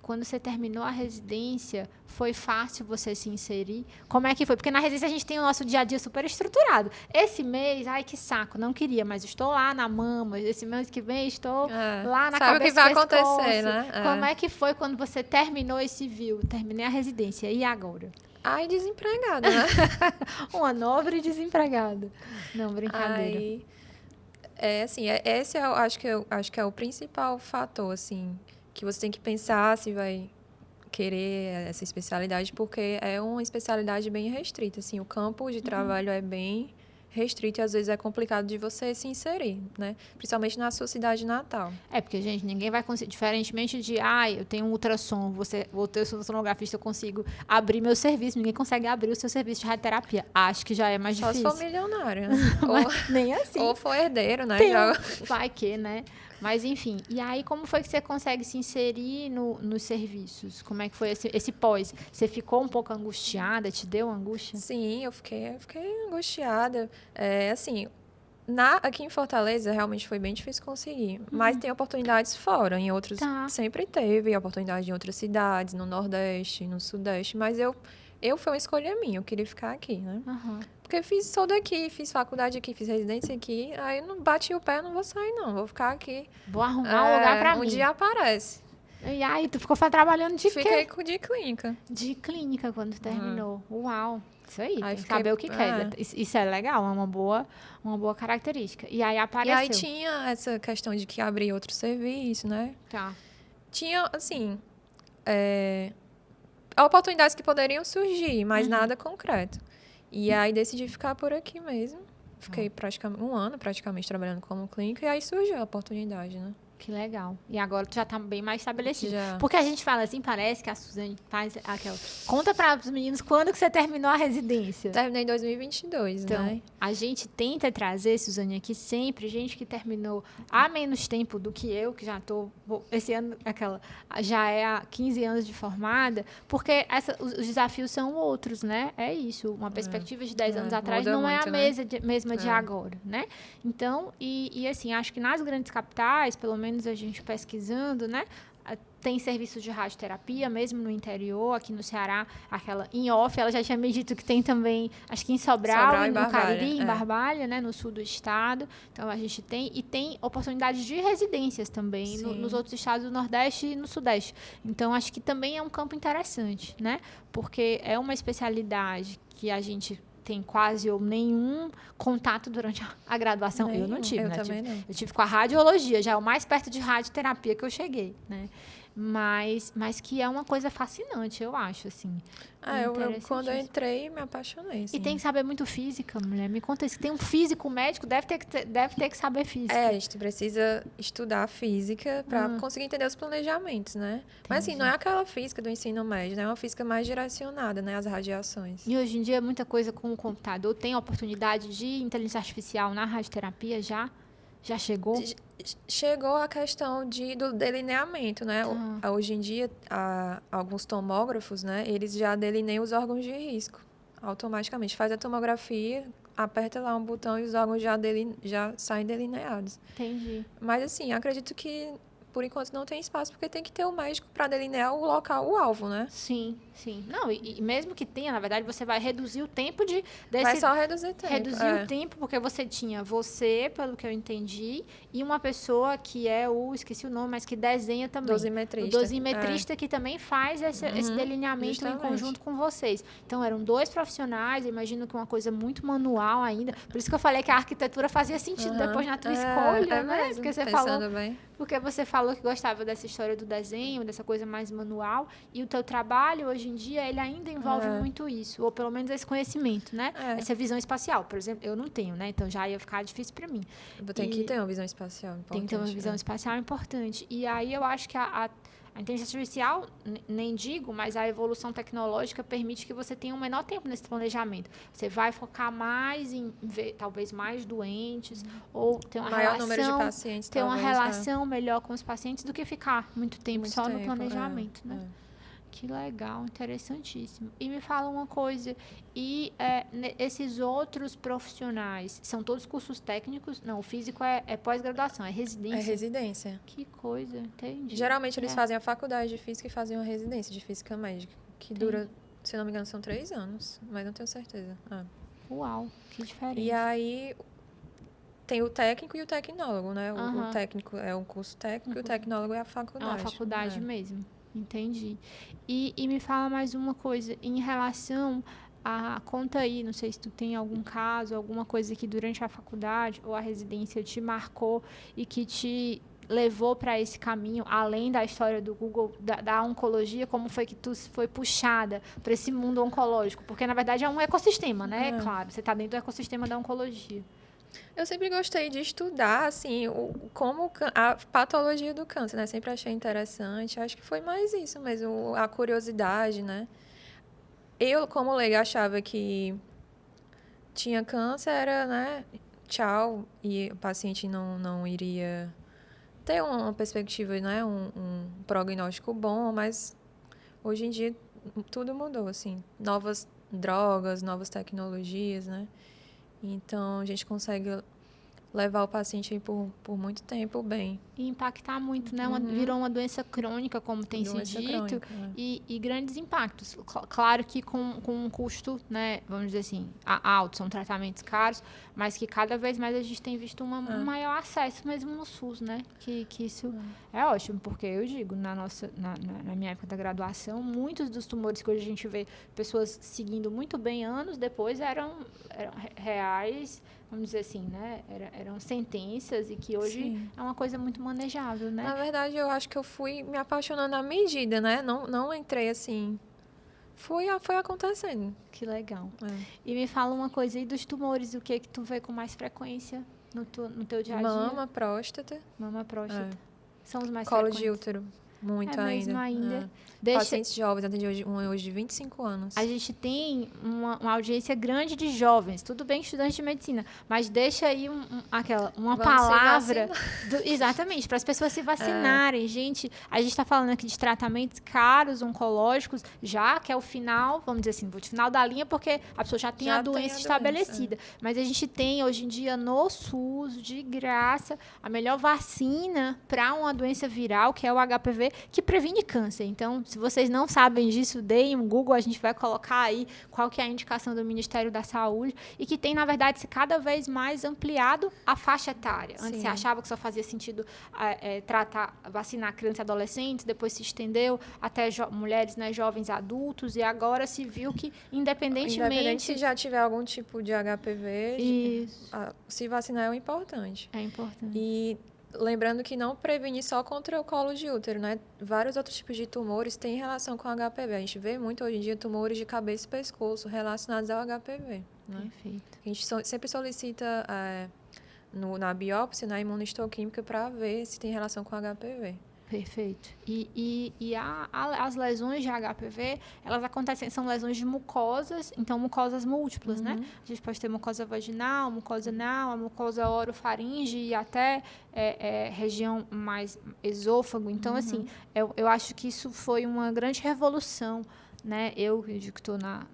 quando você terminou a residência, foi fácil você se inserir? Como é que foi? Porque na residência a gente tem o nosso dia a dia super estruturado. Esse mês, ai que saco, não queria, mas estou lá na mama. Esse mês que vem estou lá na cabeça. Sabe o que vai acontecer, né? Como é que foi quando você terminou esse civil? Terminei a residência, e agora? Ai, desempregada, né? Uma nobre desempregada. Não, brincadeira. Assim, esse eu acho que é o principal fator, assim, que você tem que pensar se vai querer essa especialidade, porque é uma especialidade bem restrita, assim, o campo de trabalho é bem restrito e às vezes é complicado de você se inserir, né? Principalmente na sua cidade natal. Porque, gente, ninguém vai conseguir, diferentemente de, eu tenho um ultrassom, vou ter ultrassonografista, eu consigo abrir meu serviço, ninguém consegue abrir o seu serviço de radioterapia. Acho que já é mais Só difícil. se for milionário. Nem assim. Ou for herdeiro, né? Vai que, né? Mas, enfim. E aí, como foi que você consegue se inserir nos serviços? Como é que foi esse pós? Você ficou um pouco angustiada? Te deu angústia? Sim, eu fiquei angustiada. Assim, aqui em Fortaleza, realmente foi bem difícil conseguir. Mas tem oportunidades fora. Em outros, sempre teve oportunidade em outras cidades, no Nordeste, no Sudeste. Mas foi uma escolha minha. Eu queria ficar aqui, né? Porque sou daqui, fiz faculdade aqui, fiz residência aqui. Aí não bati o pé, não vou sair, não. Vou ficar aqui. Vou arrumar um lugar pra mim. Um dia aparece. E aí, tu ficou trabalhando de quê? Fiquei de clínica. De clínica, quando terminou. Uau. Isso aí, tem que saber o que quer. Isso é legal, é uma boa característica. E aí apareceu. E aí tinha essa questão de que abrir outro serviço, né? Tá. Tinha, assim, oportunidades que poderiam surgir, mas nada concreto. E aí decidi ficar por aqui mesmo. Fiquei praticamente um ano trabalhando como clínica e aí surgiu a oportunidade, né? Que legal. E agora tu já tá bem mais estabelecido. Já. Porque a gente fala assim, parece que a Suzane faz aquela... Conta para os meninos quando que você terminou a residência. Terminei em 2022, então, né? A gente tenta trazer, Suzane, aqui sempre gente que terminou há menos tempo do que eu, que já tô... Esse ano, já é há 15 anos de formada, porque os desafios são outros, né? É isso. Uma perspectiva de 10 anos atrás não é a mesma de agora, né? Então, e assim, acho que nas grandes capitais, pelo menos a gente pesquisando, né? Tem serviço de radioterapia, mesmo no interior, aqui no Ceará, aquela em off, ela já tinha me dito que tem também, acho que em Sobral e no Cariri, em Barbalha, né, no sul do estado. Então, a gente tem, e tem oportunidades de residências também nos outros estados do Nordeste e no Sudeste. Então, acho que também é um campo interessante, né? Porque é uma especialidade que a gente tem quase ou nenhum contato durante a graduação. Eu não tive, eu né? Também não. Eu tive com a radiologia, já é o mais perto de radioterapia que eu cheguei, né? Mas que é uma coisa fascinante, eu acho, assim. Quando eu entrei, me apaixonei. Assim. E tem que saber muito física, mulher. Me conta isso. Tem um físico médico, deve ter que saber física. A gente precisa estudar física para conseguir entender os planejamentos, né? Entendi. Mas, assim, não é aquela física do ensino médio, né? É uma física mais direcionada, né? Às radiações. E hoje em dia, muita coisa com o computador. Tem oportunidade de inteligência artificial na radioterapia já? Já chegou? Chegou a questão do delineamento, né? Hoje em dia, alguns tomógrafos, né? Eles já delineiam os órgãos de risco automaticamente. Faz a tomografia, aperta lá um botão e os órgãos já saem delineados. Entendi. Mas, assim, acredito que, por enquanto, não tem espaço, porque tem que ter o médico para delinear o local, o alvo, né? Sim. Não, e mesmo que tenha, na verdade, você vai reduzir o tempo Vai só reduzir o tempo. Reduzir o tempo, porque você tinha você, pelo que eu entendi, e uma pessoa que é esqueci o nome, mas que desenha também. Dosimetrista. O dosimetrista que também faz esse delineamento em conjunto com vocês. Então, eram 2 profissionais, eu imagino que uma coisa muito manual ainda. Por isso que eu falei que a arquitetura fazia sentido depois na tua escolha, né? Mesmo, porque você falou que gostava dessa história do desenho, dessa coisa mais manual, e o teu trabalho, hoje em dia, ele ainda envolve muito isso, ou pelo menos esse conhecimento, né? Essa visão espacial, por exemplo, eu não tenho, né? Então, já ia ficar difícil para mim. Tem que ter uma visão espacial importante. Tem que ter uma visão espacial importante. E aí, eu acho que a inteligência artificial, nem digo, mas a evolução tecnológica permite que você tenha um menor tempo nesse planejamento. Você vai focar mais em ver, talvez, mais doentes, ou ter uma maior número de pacientes, ter uma relação melhor com os pacientes do que ficar muito tempo no planejamento, né? Que legal, interessantíssimo. E me fala uma coisa, esses outros profissionais, são todos cursos técnicos? Não, o físico é pós-graduação, é residência? É residência. Que coisa, entendi. Geralmente eles fazem a faculdade de física e fazem uma residência de física médica, que dura, se não me engano, são 3 anos, mas não tenho certeza. Uau, que diferente. E aí tem o técnico e o tecnólogo, né? O técnico é um curso técnico e o tecnólogo é a faculdade. É uma faculdade mesmo. Entendi. E me fala mais uma coisa, em relação conta aí, não sei se tu tem algum caso, alguma coisa que durante a faculdade ou a residência te marcou e que levou para esse caminho, além da história do Google, da oncologia, como foi que tu foi puxada para esse mundo oncológico? Porque, na verdade, é um ecossistema, né? Claro, você está dentro do ecossistema da oncologia. Eu sempre gostei de estudar, assim, a patologia do câncer, né? Sempre achei interessante. Acho que foi mais isso mesmo, a curiosidade, né? Eu, como leiga, achava que tinha câncer, era, né? Tchau, e o paciente não iria ter uma perspectiva, né? Um prognóstico bom, mas hoje em dia tudo mudou, assim. Novas drogas, novas tecnologias, né? Então, a gente consegue levar o paciente aí por muito tempo bem. E impactar muito, né? Virou uma doença crônica, como tem se dito, crônica, né? e grandes impactos. Claro que com um custo, né, vamos dizer assim, alto, são tratamentos caros, mas que cada vez mais a gente tem visto um maior acesso mesmo no SUS, né? Que isso é ótimo, porque eu digo, na minha época da graduação, muitos dos tumores que hoje a gente vê pessoas seguindo muito bem anos depois eram reais, vamos dizer assim, né? Eram sentenças e que hoje é uma coisa muito manejável, né? Na verdade, eu acho que eu fui me apaixonando à medida, né? Não entrei assim. Foi acontecendo. Que legal. E me fala uma coisa aí dos tumores, o que tu vê com mais frequência no teu dia a dia? Mama, próstata. Mama, próstata. São os mais Colo frequentes. de útero. Muito ainda. Pacientes jovens, atendi hoje de 25 anos. A gente tem uma audiência grande de jovens, tudo bem estudante de medicina, mas deixa aí uma palavra. Exatamente, para as pessoas se vacinarem. Gente, a gente está falando aqui de tratamentos caros, oncológicos, já que é o final, vamos dizer assim, o final da linha, porque a pessoa já tem a doença estabelecida. Mas a gente tem, hoje em dia, no SUS, de graça, a melhor vacina para uma doença viral, que é o HPV, que previne câncer. Então, se vocês não sabem disso, deem um Google, a gente vai colocar aí qual que é a indicação do Ministério da Saúde e que tem, na verdade, cada vez mais ampliado a faixa etária. Antes você achava que só fazia sentido vacinar crianças e adolescentes, depois se estendeu até mulheres, né, jovens adultos, e agora se viu que, independente se já tiver algum tipo de HPV, se vacinar é importante. É importante. E lembrando que não previne só contra o colo de útero, né? Vários outros tipos de tumores têm relação com o HPV. A gente vê muito hoje em dia tumores de cabeça e pescoço relacionados ao HPV. Né? Perfeito. A gente sempre solicita na biópsia, na imunohistoquímica, para ver se tem relação com o HPV. Perfeito. E as lesões de HPV, elas acontecem, são lesões de mucosas, então mucosas múltiplas, né? A gente pode ter mucosa vaginal, mucosa anal, a mucosa orofaringe e até região mais esôfago. Então, assim, eu acho que isso foi uma grande revolução, né? Eu digo que estou na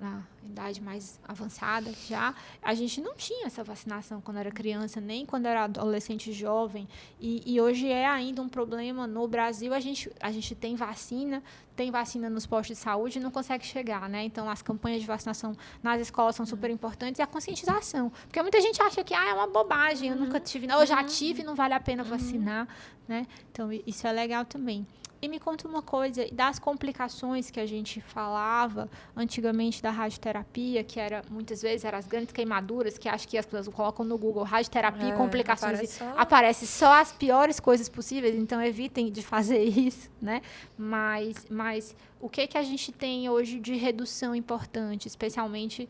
idade mais avançada já, a gente não tinha essa vacinação quando era criança, nem quando era adolescente jovem, e hoje é ainda um problema no Brasil. A gente tem vacina nos postos de saúde e não consegue chegar, né? Então, as campanhas de vacinação nas escolas são super importantes, e a conscientização, porque muita gente acha que é uma bobagem, eu nunca tive, eu já tive, não vale a pena vacinar, né? Então, isso é legal também. E me conta uma coisa, das complicações que a gente falava antigamente da radioterapia, que muitas vezes eram as grandes queimaduras, que acho que as pessoas colocam no Google radioterapia e complicações, aparece só as piores coisas possíveis, então evitem de fazer isso, né? Mas o que a gente tem hoje de redução importante, especialmente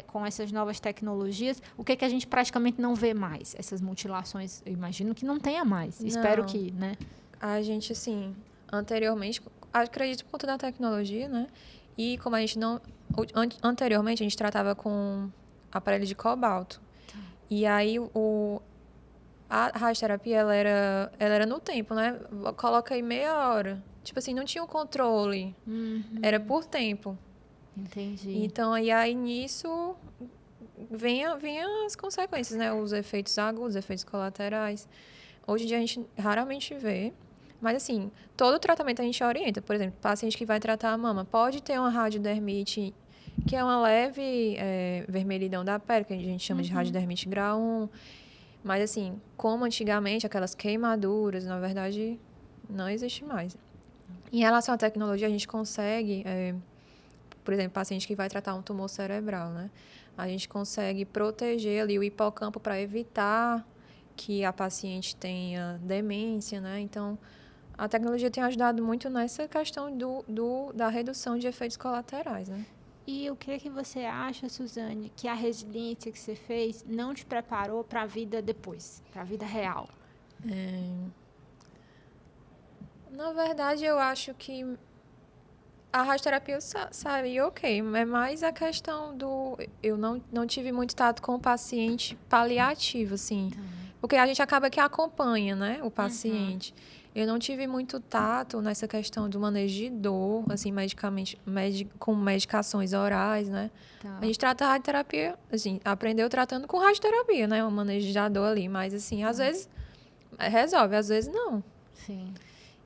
com essas novas tecnologias, o que a gente praticamente não vê mais? Essas mutilações, eu imagino que não tenha mais, espero que, né? A gente, assim, anteriormente, acredito por conta da tecnologia, né? E como a gente não... Anteriormente, a gente tratava com aparelho de cobalto. E aí, a radioterapia, ela era no tempo, né? Coloca aí meia hora. Tipo assim, não tinha um controle. Era por tempo. Entendi. Então, aí nisso, vem as consequências, né? Os efeitos agudos, os efeitos colaterais. Hoje em dia, a gente raramente vê. Mas, assim, todo tratamento a gente orienta. Por exemplo, paciente que vai tratar a mama pode ter uma radiodermite, que é uma leve vermelhidão da pele, que a gente chama de radiodermite grau 1. Mas, assim, como antigamente, aquelas queimaduras, na verdade, não existe mais. Em relação à tecnologia, a gente consegue, por exemplo, paciente que vai tratar um tumor cerebral, né? A gente consegue proteger ali o hipocampo para evitar que a paciente tenha demência, né? Então, a tecnologia tem ajudado muito nessa questão da redução de efeitos colaterais, né? E o que você acha, Suzane, que a residência que você fez não te preparou para a vida depois, para a vida real? Na verdade, eu acho que a radioterapia eu saí ok, é mais a questão do... Eu não tive muito tato com o paciente paliativo, assim, porque a gente acaba que acompanha, né, o paciente. Eu não tive muito tato nessa questão do manejo de dor, assim, com medicações orais, né. Tá. A gente trata a radioterapia, assim, aprendeu tratando com radioterapia, né, o manejo da dor ali, mas, assim, às vezes resolve, às vezes não. Sim.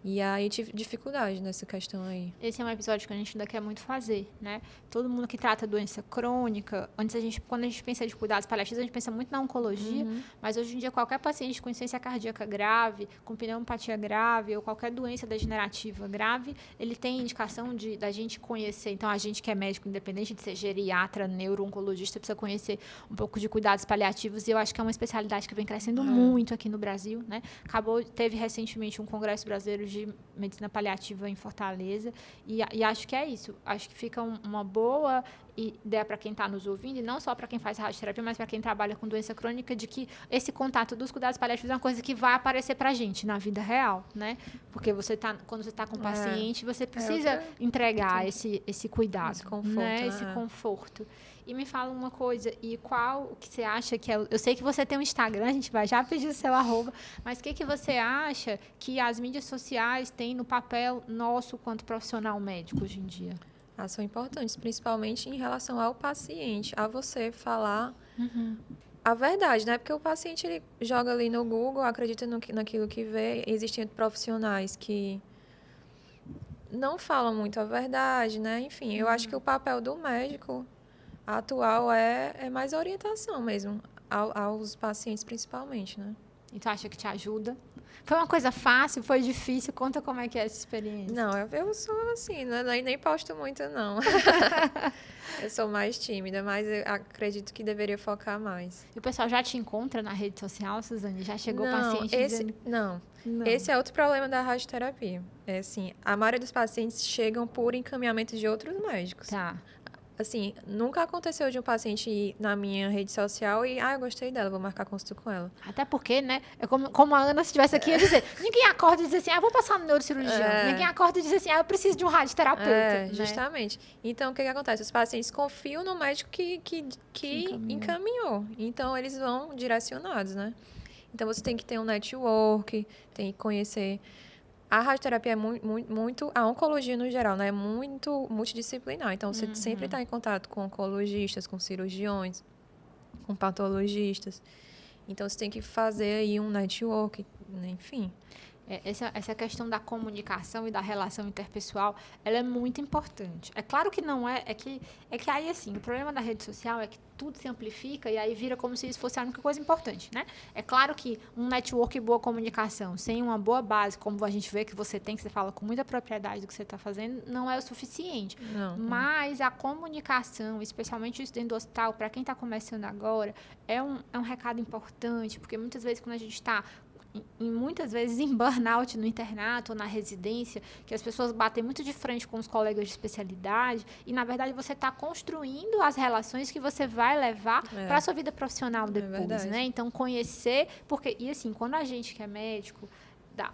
E aí tive dificuldade nessa questão aí. Esse é um episódio que a gente ainda quer muito fazer, né? Todo mundo que trata doença crônica, quando a gente pensa de cuidados paliativos, a gente pensa muito na oncologia, mas hoje em dia qualquer paciente com insuficiência cardíaca grave, com pneumopatia grave ou qualquer doença degenerativa grave, ele tem indicação da gente conhecer. Então, a gente que é médico, independente de ser geriatra, neuro-oncologista, precisa conhecer um pouco de cuidados paliativos, e eu acho que é uma especialidade que vem crescendo muito aqui no Brasil, né? Teve recentemente um congresso brasileiro de medicina paliativa em Fortaleza, e acho que é isso. Acho que fica uma boa ideia para quem está nos ouvindo, e não só para quem faz radioterapia, mas para quem trabalha com doença crônica, de que esse contato dos cuidados paliativos é uma coisa que vai aparecer para a gente na vida real, né? Porque quando você está com o paciente, você precisa entregar esse cuidado, esse conforto, né? Esse conforto. E me fala uma coisa, e qual o que você acha que é... Eu sei que você tem um Instagram, a gente vai já pedir o seu @, mas o que você acha que as mídias sociais têm no papel nosso quanto profissional médico hoje em dia? São importantes, principalmente em relação ao paciente, a você falar a verdade, né? Porque o paciente ele joga ali no Google, acredita naquilo que vê. Existem profissionais que não falam muito a verdade, né? Enfim, eu acho que o papel do médico atual é mais orientação mesmo, aos pacientes principalmente, né? E tu acha que te ajuda? Foi uma coisa fácil? Foi difícil? Conta como é que é essa experiência. Não, eu sou assim, né? Nem posto muito, não. Eu sou mais tímida, mas eu acredito que deveria focar mais. E o pessoal já te encontra na rede social, Suzane? Já chegou Não, paciente dizendo... Não. Esse é outro problema da radioterapia. É assim, a maioria dos pacientes chegam por encaminhamento de outros médicos. Tá. Assim, nunca aconteceu de um paciente ir na minha rede social e, eu gostei dela, vou marcar consulta com ela. Até porque, né, é como a Ana, se estivesse aqui, ia dizer, ninguém acorda e diz assim, vou passar no neurocirurgião. Ninguém acorda e diz assim, eu preciso de um radioterapeuta. Né? Justamente. Então, o que acontece? Os pacientes confiam no médico que encaminhou. Então, eles vão direcionados, né? Então, você tem que ter um network, tem que conhecer... A radioterapia é muito... A oncologia, no geral, né? É muito multidisciplinar. Então, você sempre está em contato com oncologistas, com cirurgiões, com patologistas. Então, você tem que fazer aí um network, enfim. Essa questão da comunicação e da relação interpessoal, ela é muito importante. É claro que não é... É que aí, assim, o problema da rede social é que tudo se amplifica e aí vira como se isso fosse a única coisa importante, né? É claro que um network e boa comunicação, sem uma boa base, como a gente vê que você tem, que você fala com muita propriedade do que você está fazendo, não é o suficiente. Não. Mas a comunicação, especialmente isso dentro do hospital, para quem está começando agora, é um recado importante, porque muitas vezes quando a gente está... muitas vezes em burnout no internato ou na residência, que as pessoas batem muito de frente com os colegas de especialidade e, na verdade, você está construindo as relações que você vai levar para a sua vida profissional depois, né? Então, conhecer... E, assim, quando a gente que é médico...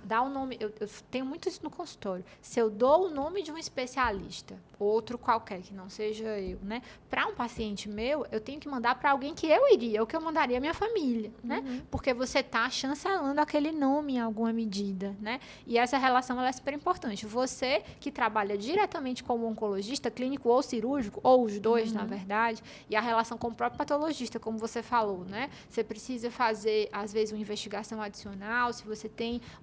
Dá o nome, eu tenho muito isso no consultório. Se eu dou o nome de um especialista, outro qualquer, que não seja eu, né? Para um paciente meu, eu tenho que mandar para alguém que eu iria, ou que eu mandaria a minha família, né? Porque você está chancelando aquele nome em alguma medida, né? E essa relação, ela é super importante. Você que trabalha diretamente como oncologista, clínico ou cirúrgico, ou os dois, na verdade, e a relação com o próprio patologista, como você falou, né? Você precisa fazer, às vezes, uma investigação adicional, se você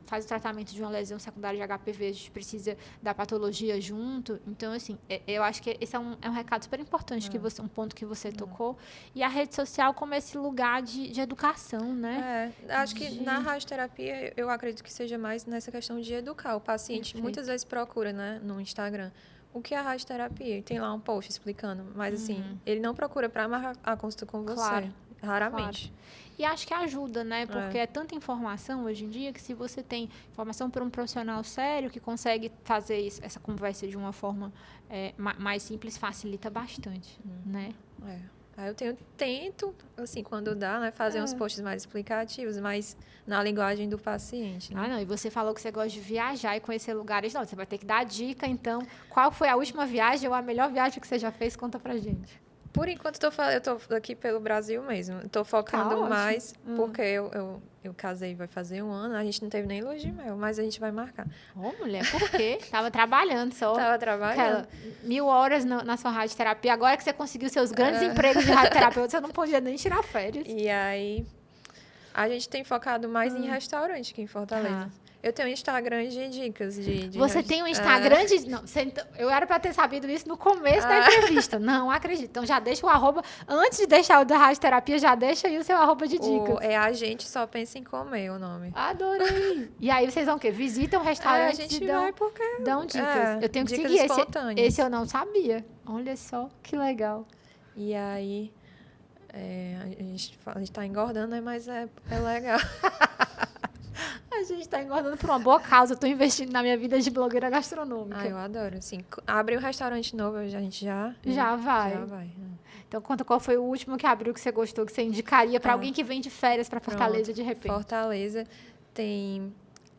faz o tratamento de uma lesão secundária de HPV, a gente precisa da patologia junto. Então, assim, eu acho que esse é um recado super importante, um ponto que você tocou. E a rede social como esse lugar de educação, né? Acho que na radioterapia, eu acredito que seja mais nessa questão de educar. O paciente muitas vezes procura, né, no Instagram, o que é a radioterapia. Tem lá um post explicando, mas assim, ele não procura para marcar a consulta com você. Claro. raramente. E acho que ajuda, né? Porque é tanta informação hoje em dia que se você tem informação por um profissional sério que consegue fazer essa conversa de uma forma mais simples, facilita bastante, né? Aí eu tento, assim, quando dá, né, fazer uns posts mais explicativos, mas na linguagem do paciente. Né? Ah, não. E você falou que você gosta de viajar e conhecer lugares. Não, você vai ter que dar dica, então. Qual foi a última viagem ou a melhor viagem que você já fez? Conta pra gente. Por enquanto, eu tô aqui pelo Brasil mesmo. Estou focando mais, porque eu casei, vai fazer 1 ano. A gente não teve nem lua de mel, mas a gente vai marcar. Ô, mulher, por quê? Tava trabalhando só. Tava trabalhando. 1000 horas na sua radioterapia. Agora que você conseguiu seus grandes empregos de radioterapeuta, você não podia nem tirar férias. E aí, a gente tem focado mais em restaurante aqui em Fortaleza. Eu tenho um Instagram de dicas de Você tem um Instagram de... Não, eu era para ter sabido isso no começo da entrevista. Não acredito. Então, já deixa o arroba... Antes de deixar o da radioterapia, já deixa aí o seu arroba de dicas. A gente só pensa em comer o nome. Adorei. E aí, vocês vão o quê? Visitam restaurantes a gente e vai porque... dão dicas. Eu tenho que seguir esse eu não sabia. Olha só, que legal. E aí... a gente tá engordando, né? Mas é legal. A gente tá engordando por uma boa causa. Eu tô investindo na minha vida de blogueira gastronômica. Eu adoro. Assim, abre um restaurante novo, a gente já vai. Já vai. Então, conta qual foi o último que abriu que você gostou, que você indicaria para alguém que vem de férias para Fortaleza de repente. Fortaleza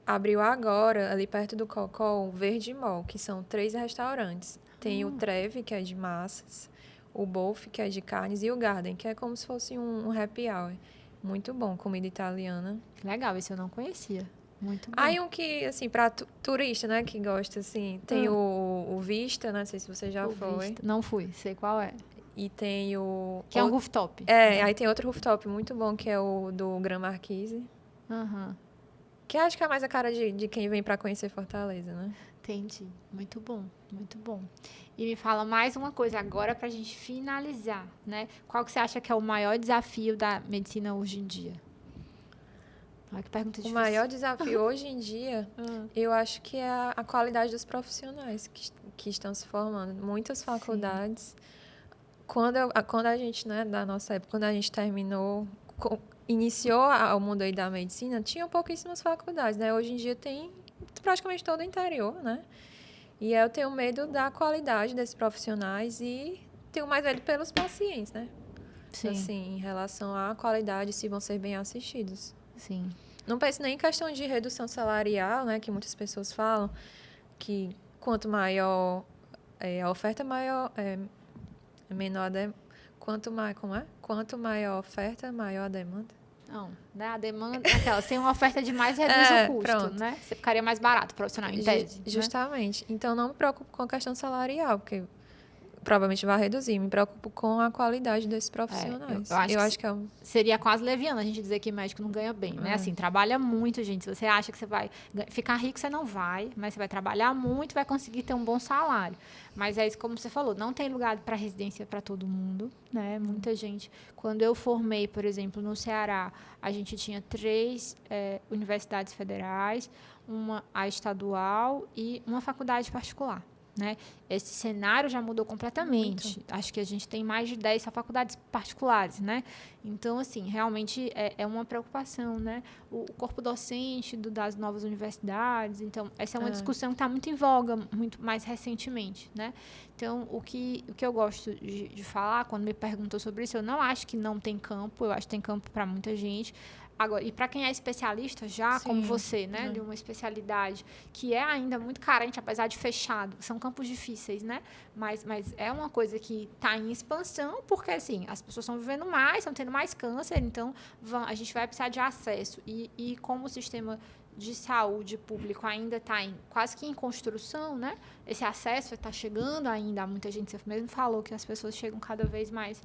abriu agora, ali perto do Cocó, o Verde Mall, que são 3 restaurantes. Tem o Treve, que é de massas, o Bolf, que é de carnes, e o Garden, que é como se fosse um happy hour. Muito bom, comida italiana. Legal, esse eu não conhecia. Muito bom. Aí um que, assim, para turista, né, que gosta, assim, tem o Vista, não sei se você já foi. Vista. Não fui, sei qual é. E tem o... Que é um rooftop. Aí tem outro rooftop muito bom, que é o do Gran Marquise. Que acho que é mais a cara de quem vem para conhecer Fortaleza, né? Entendi. Muito bom, muito bom. E me fala mais uma coisa agora para a gente finalizar, né? Qual que você acha que é o maior desafio da medicina hoje em dia? Olha que pergunta difícil. O maior desafio hoje em dia, eu acho que é a qualidade dos profissionais que estão se formando. Muitas faculdades. Quando a gente, né, da nossa época, quando a gente iniciou o mundo aí da medicina, tinha pouquíssimas faculdades, né? Hoje em dia tem praticamente todo o interior, né? E eu tenho medo da qualidade desses profissionais e tenho mais medo pelos pacientes, né? Sim. Assim, em relação à qualidade, se vão ser bem assistidos. Sim. Não penso nem em questão de redução salarial, né? Que muitas pessoas falam que quanto maior a oferta, maior menor a demanda. Quanto maior a oferta, maior a demanda. Não, né? A demanda, sem uma oferta demais reduz o custo, pronto. Né? Você ficaria mais barato profissional, em tese. Justamente. Né? Então, não me preocupo com a questão salarial, porque provavelmente vai reduzir. Me preocupo com a qualidade desses profissionais. Eu acho que seria quase leviano a gente dizer que médico não ganha bem, né? Assim, trabalha muito, gente. Se você acha que você vai ficar rico, você não vai, mas você vai trabalhar muito, vai conseguir ter um bom salário. Mas é isso, como você falou, não tem lugar para residência para todo mundo, né? Muita gente. Quando eu formei, por exemplo, no Ceará, a gente tinha 3 universidades federais, a estadual e uma faculdade particular. Né? Esse cenário já mudou completamente. Muito. Acho que a gente tem mais de 10 faculdades particulares, né? Então, assim, realmente é uma preocupação, né? O corpo docente das novas universidades. Então, essa é uma discussão que está muito em voga, muito mais recentemente, né? Então, o que eu gosto de falar, quando me perguntam sobre isso, eu não acho que não tem campo, eu acho que tem campo para muita gente. Agora, e para quem é especialista já, como você, né, de uma especialidade que é ainda muito carente, apesar de fechado, são campos difíceis, né? Mas é uma coisa que está em expansão, porque assim, as pessoas estão vivendo mais, estão tendo mais câncer, então a gente vai precisar de acesso. E como o sistema de saúde público ainda está quase que em construção, né? Esse acesso está chegando ainda a muita gente. Você mesmo falou que as pessoas chegam cada vez mais,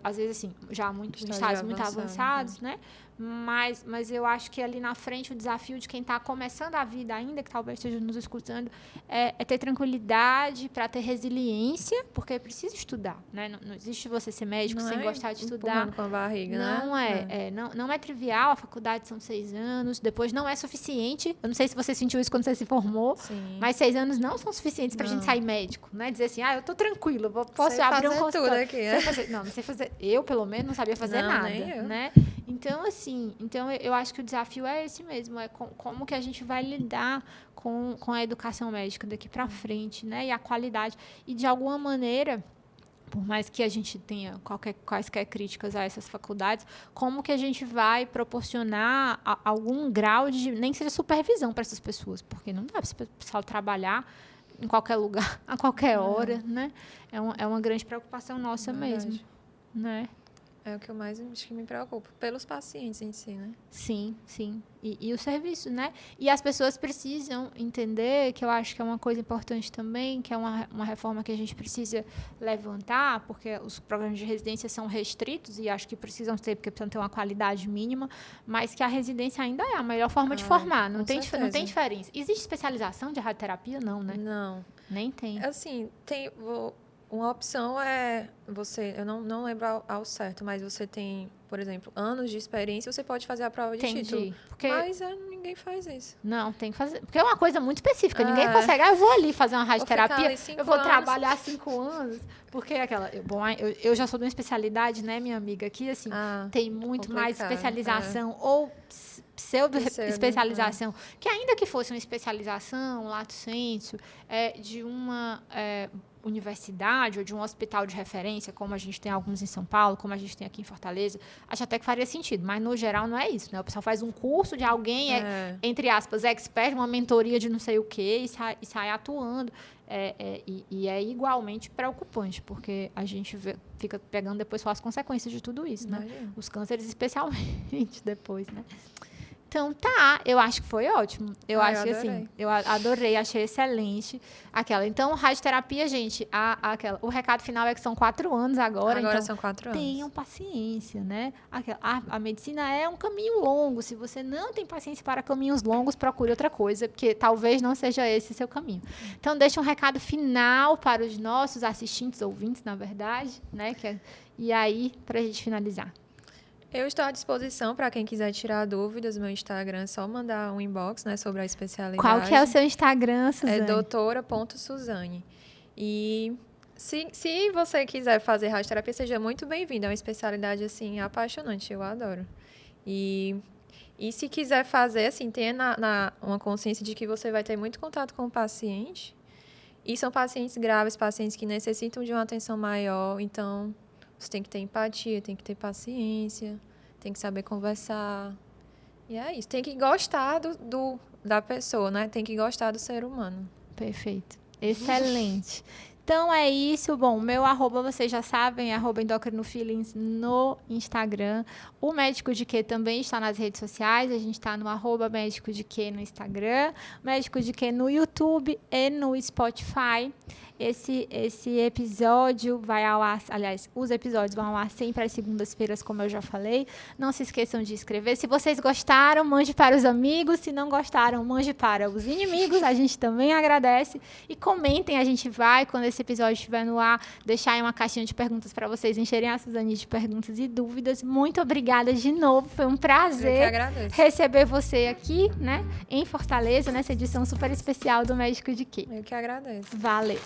às vezes assim, já em estágios muito avançados, né? Mas eu acho que ali na frente o desafio de quem está começando a vida ainda, que talvez esteja nos escutando, é ter tranquilidade para ter resiliência, porque precisa estudar, né? Não existe você ser médico sem gostar de estudar. Com a barriga, não né? Não é trivial, a faculdade são 6 anos, depois não é suficiente suficiente. Eu não sei se você sentiu isso quando você se formou, Sim. mas 6 anos não são suficientes pra gente sair médico, né? Dizer assim, eu tô tranquilo, posso Sei abrir um fazer consultório. tudo aqui, Sei fazer, não sei fazer. Eu, pelo menos, não sabia fazer Não, nada, nem eu. né? Então, assim, eu acho que o desafio é esse mesmo, é como que a gente vai lidar com a educação médica daqui para frente, né? E a qualidade. E, de alguma maneira, por mais que a gente tenha quaisquer críticas a essas faculdades, como que a gente vai proporcionar algum grau de, nem que seja supervisão para essas pessoas, porque não dá para esse pessoal trabalhar em qualquer lugar, a qualquer hora, né? É uma grande preocupação nossa mesmo, né? É o que eu mais acho que me preocupa, pelos pacientes em si, né? Sim, sim. E o serviço, né? E as pessoas precisam entender, que eu acho que é uma coisa importante também, que é uma reforma que a gente precisa levantar, porque os programas de residência são restritos e acho que precisam ter, porque precisam ter uma qualidade mínima, mas que a residência ainda é a melhor forma de formar, não tem diferença. Existe especialização de radioterapia? Não, né? Não. Nem tem. Assim, uma opção é você, eu não lembro ao certo, mas você tem, por exemplo, anos de experiência, você pode fazer a prova de título. Mas ninguém faz isso. Não, tem que fazer. Porque é uma coisa muito específica. Ninguém consegue. Eu vou ali fazer uma radioterapia, eu vou trabalhar 5 anos. Porque eu já sou de uma especialidade, né, minha amiga? Que, assim, tem muito mais especialização ou pseudo-especialização. Que ainda que fosse uma especialização, lato sensu, de uma universidade ou de um hospital de referência, como a gente tem alguns em São Paulo, como a gente tem aqui em Fortaleza, acho até que faria sentido, mas no geral não é isso, né? O pessoal faz um curso de alguém, entre aspas, expert, uma mentoria de não sei o quê, e sai atuando. E é igualmente preocupante, porque a gente fica pegando depois só as consequências de tudo isso, né? Os cânceres especialmente depois, né? Então, eu acho que foi ótimo. Eu acho que, assim, eu adorei, achei excelente Então, radioterapia, gente, o recado final é que são 4 anos agora. Então, são 4 anos. Tenham paciência, né? A medicina é um caminho longo. Se você não tem paciência para caminhos longos, procure outra coisa, porque talvez não seja esse seu caminho. Então, deixa um recado final para os nossos assistentes, ouvintes, na verdade, né? E aí, para a gente finalizar. Eu estou à disposição para quem quiser tirar dúvidas. Meu Instagram é só mandar um inbox, né, sobre a especialidade. Qual que é o seu Instagram, Suzane? É doutora.suzane. E se você quiser fazer radioterapia, seja muito bem-vindo. É uma especialidade, assim, apaixonante. Eu adoro. E se quiser fazer, assim, tenha uma consciência de que você vai ter muito contato com o paciente. E são pacientes graves, pacientes que necessitam de uma atenção maior. Então, você tem que ter empatia, tem que ter paciência, tem que saber conversar. E é isso. Tem que gostar da pessoa, né? Tem que gostar do ser humano. Perfeito. Excelente. Então, é isso. Bom, meu @ vocês já sabem, @endocrinofeelings no Instagram. O Médico de Quê também está nas redes sociais. A gente está no @médico de Quê no Instagram, Médico de Quê no YouTube e no Spotify. Esse episódio vai ao ar, aliás, os episódios vão ao ar sempre às segundas-feiras, como eu já falei. Não se esqueçam de inscrever. Se vocês gostaram, mande para os amigos. Se não gostaram, mande para os inimigos. A gente também agradece. E comentem, a gente vai, quando esse episódio estiver no ar, deixar aí uma caixinha de perguntas para vocês encherem a Suzane de perguntas e dúvidas. Muito obrigada de novo. Foi um prazer receber você aqui, né, em Fortaleza, nessa edição super especial do Médico de Quê. Eu que agradeço. Valeu.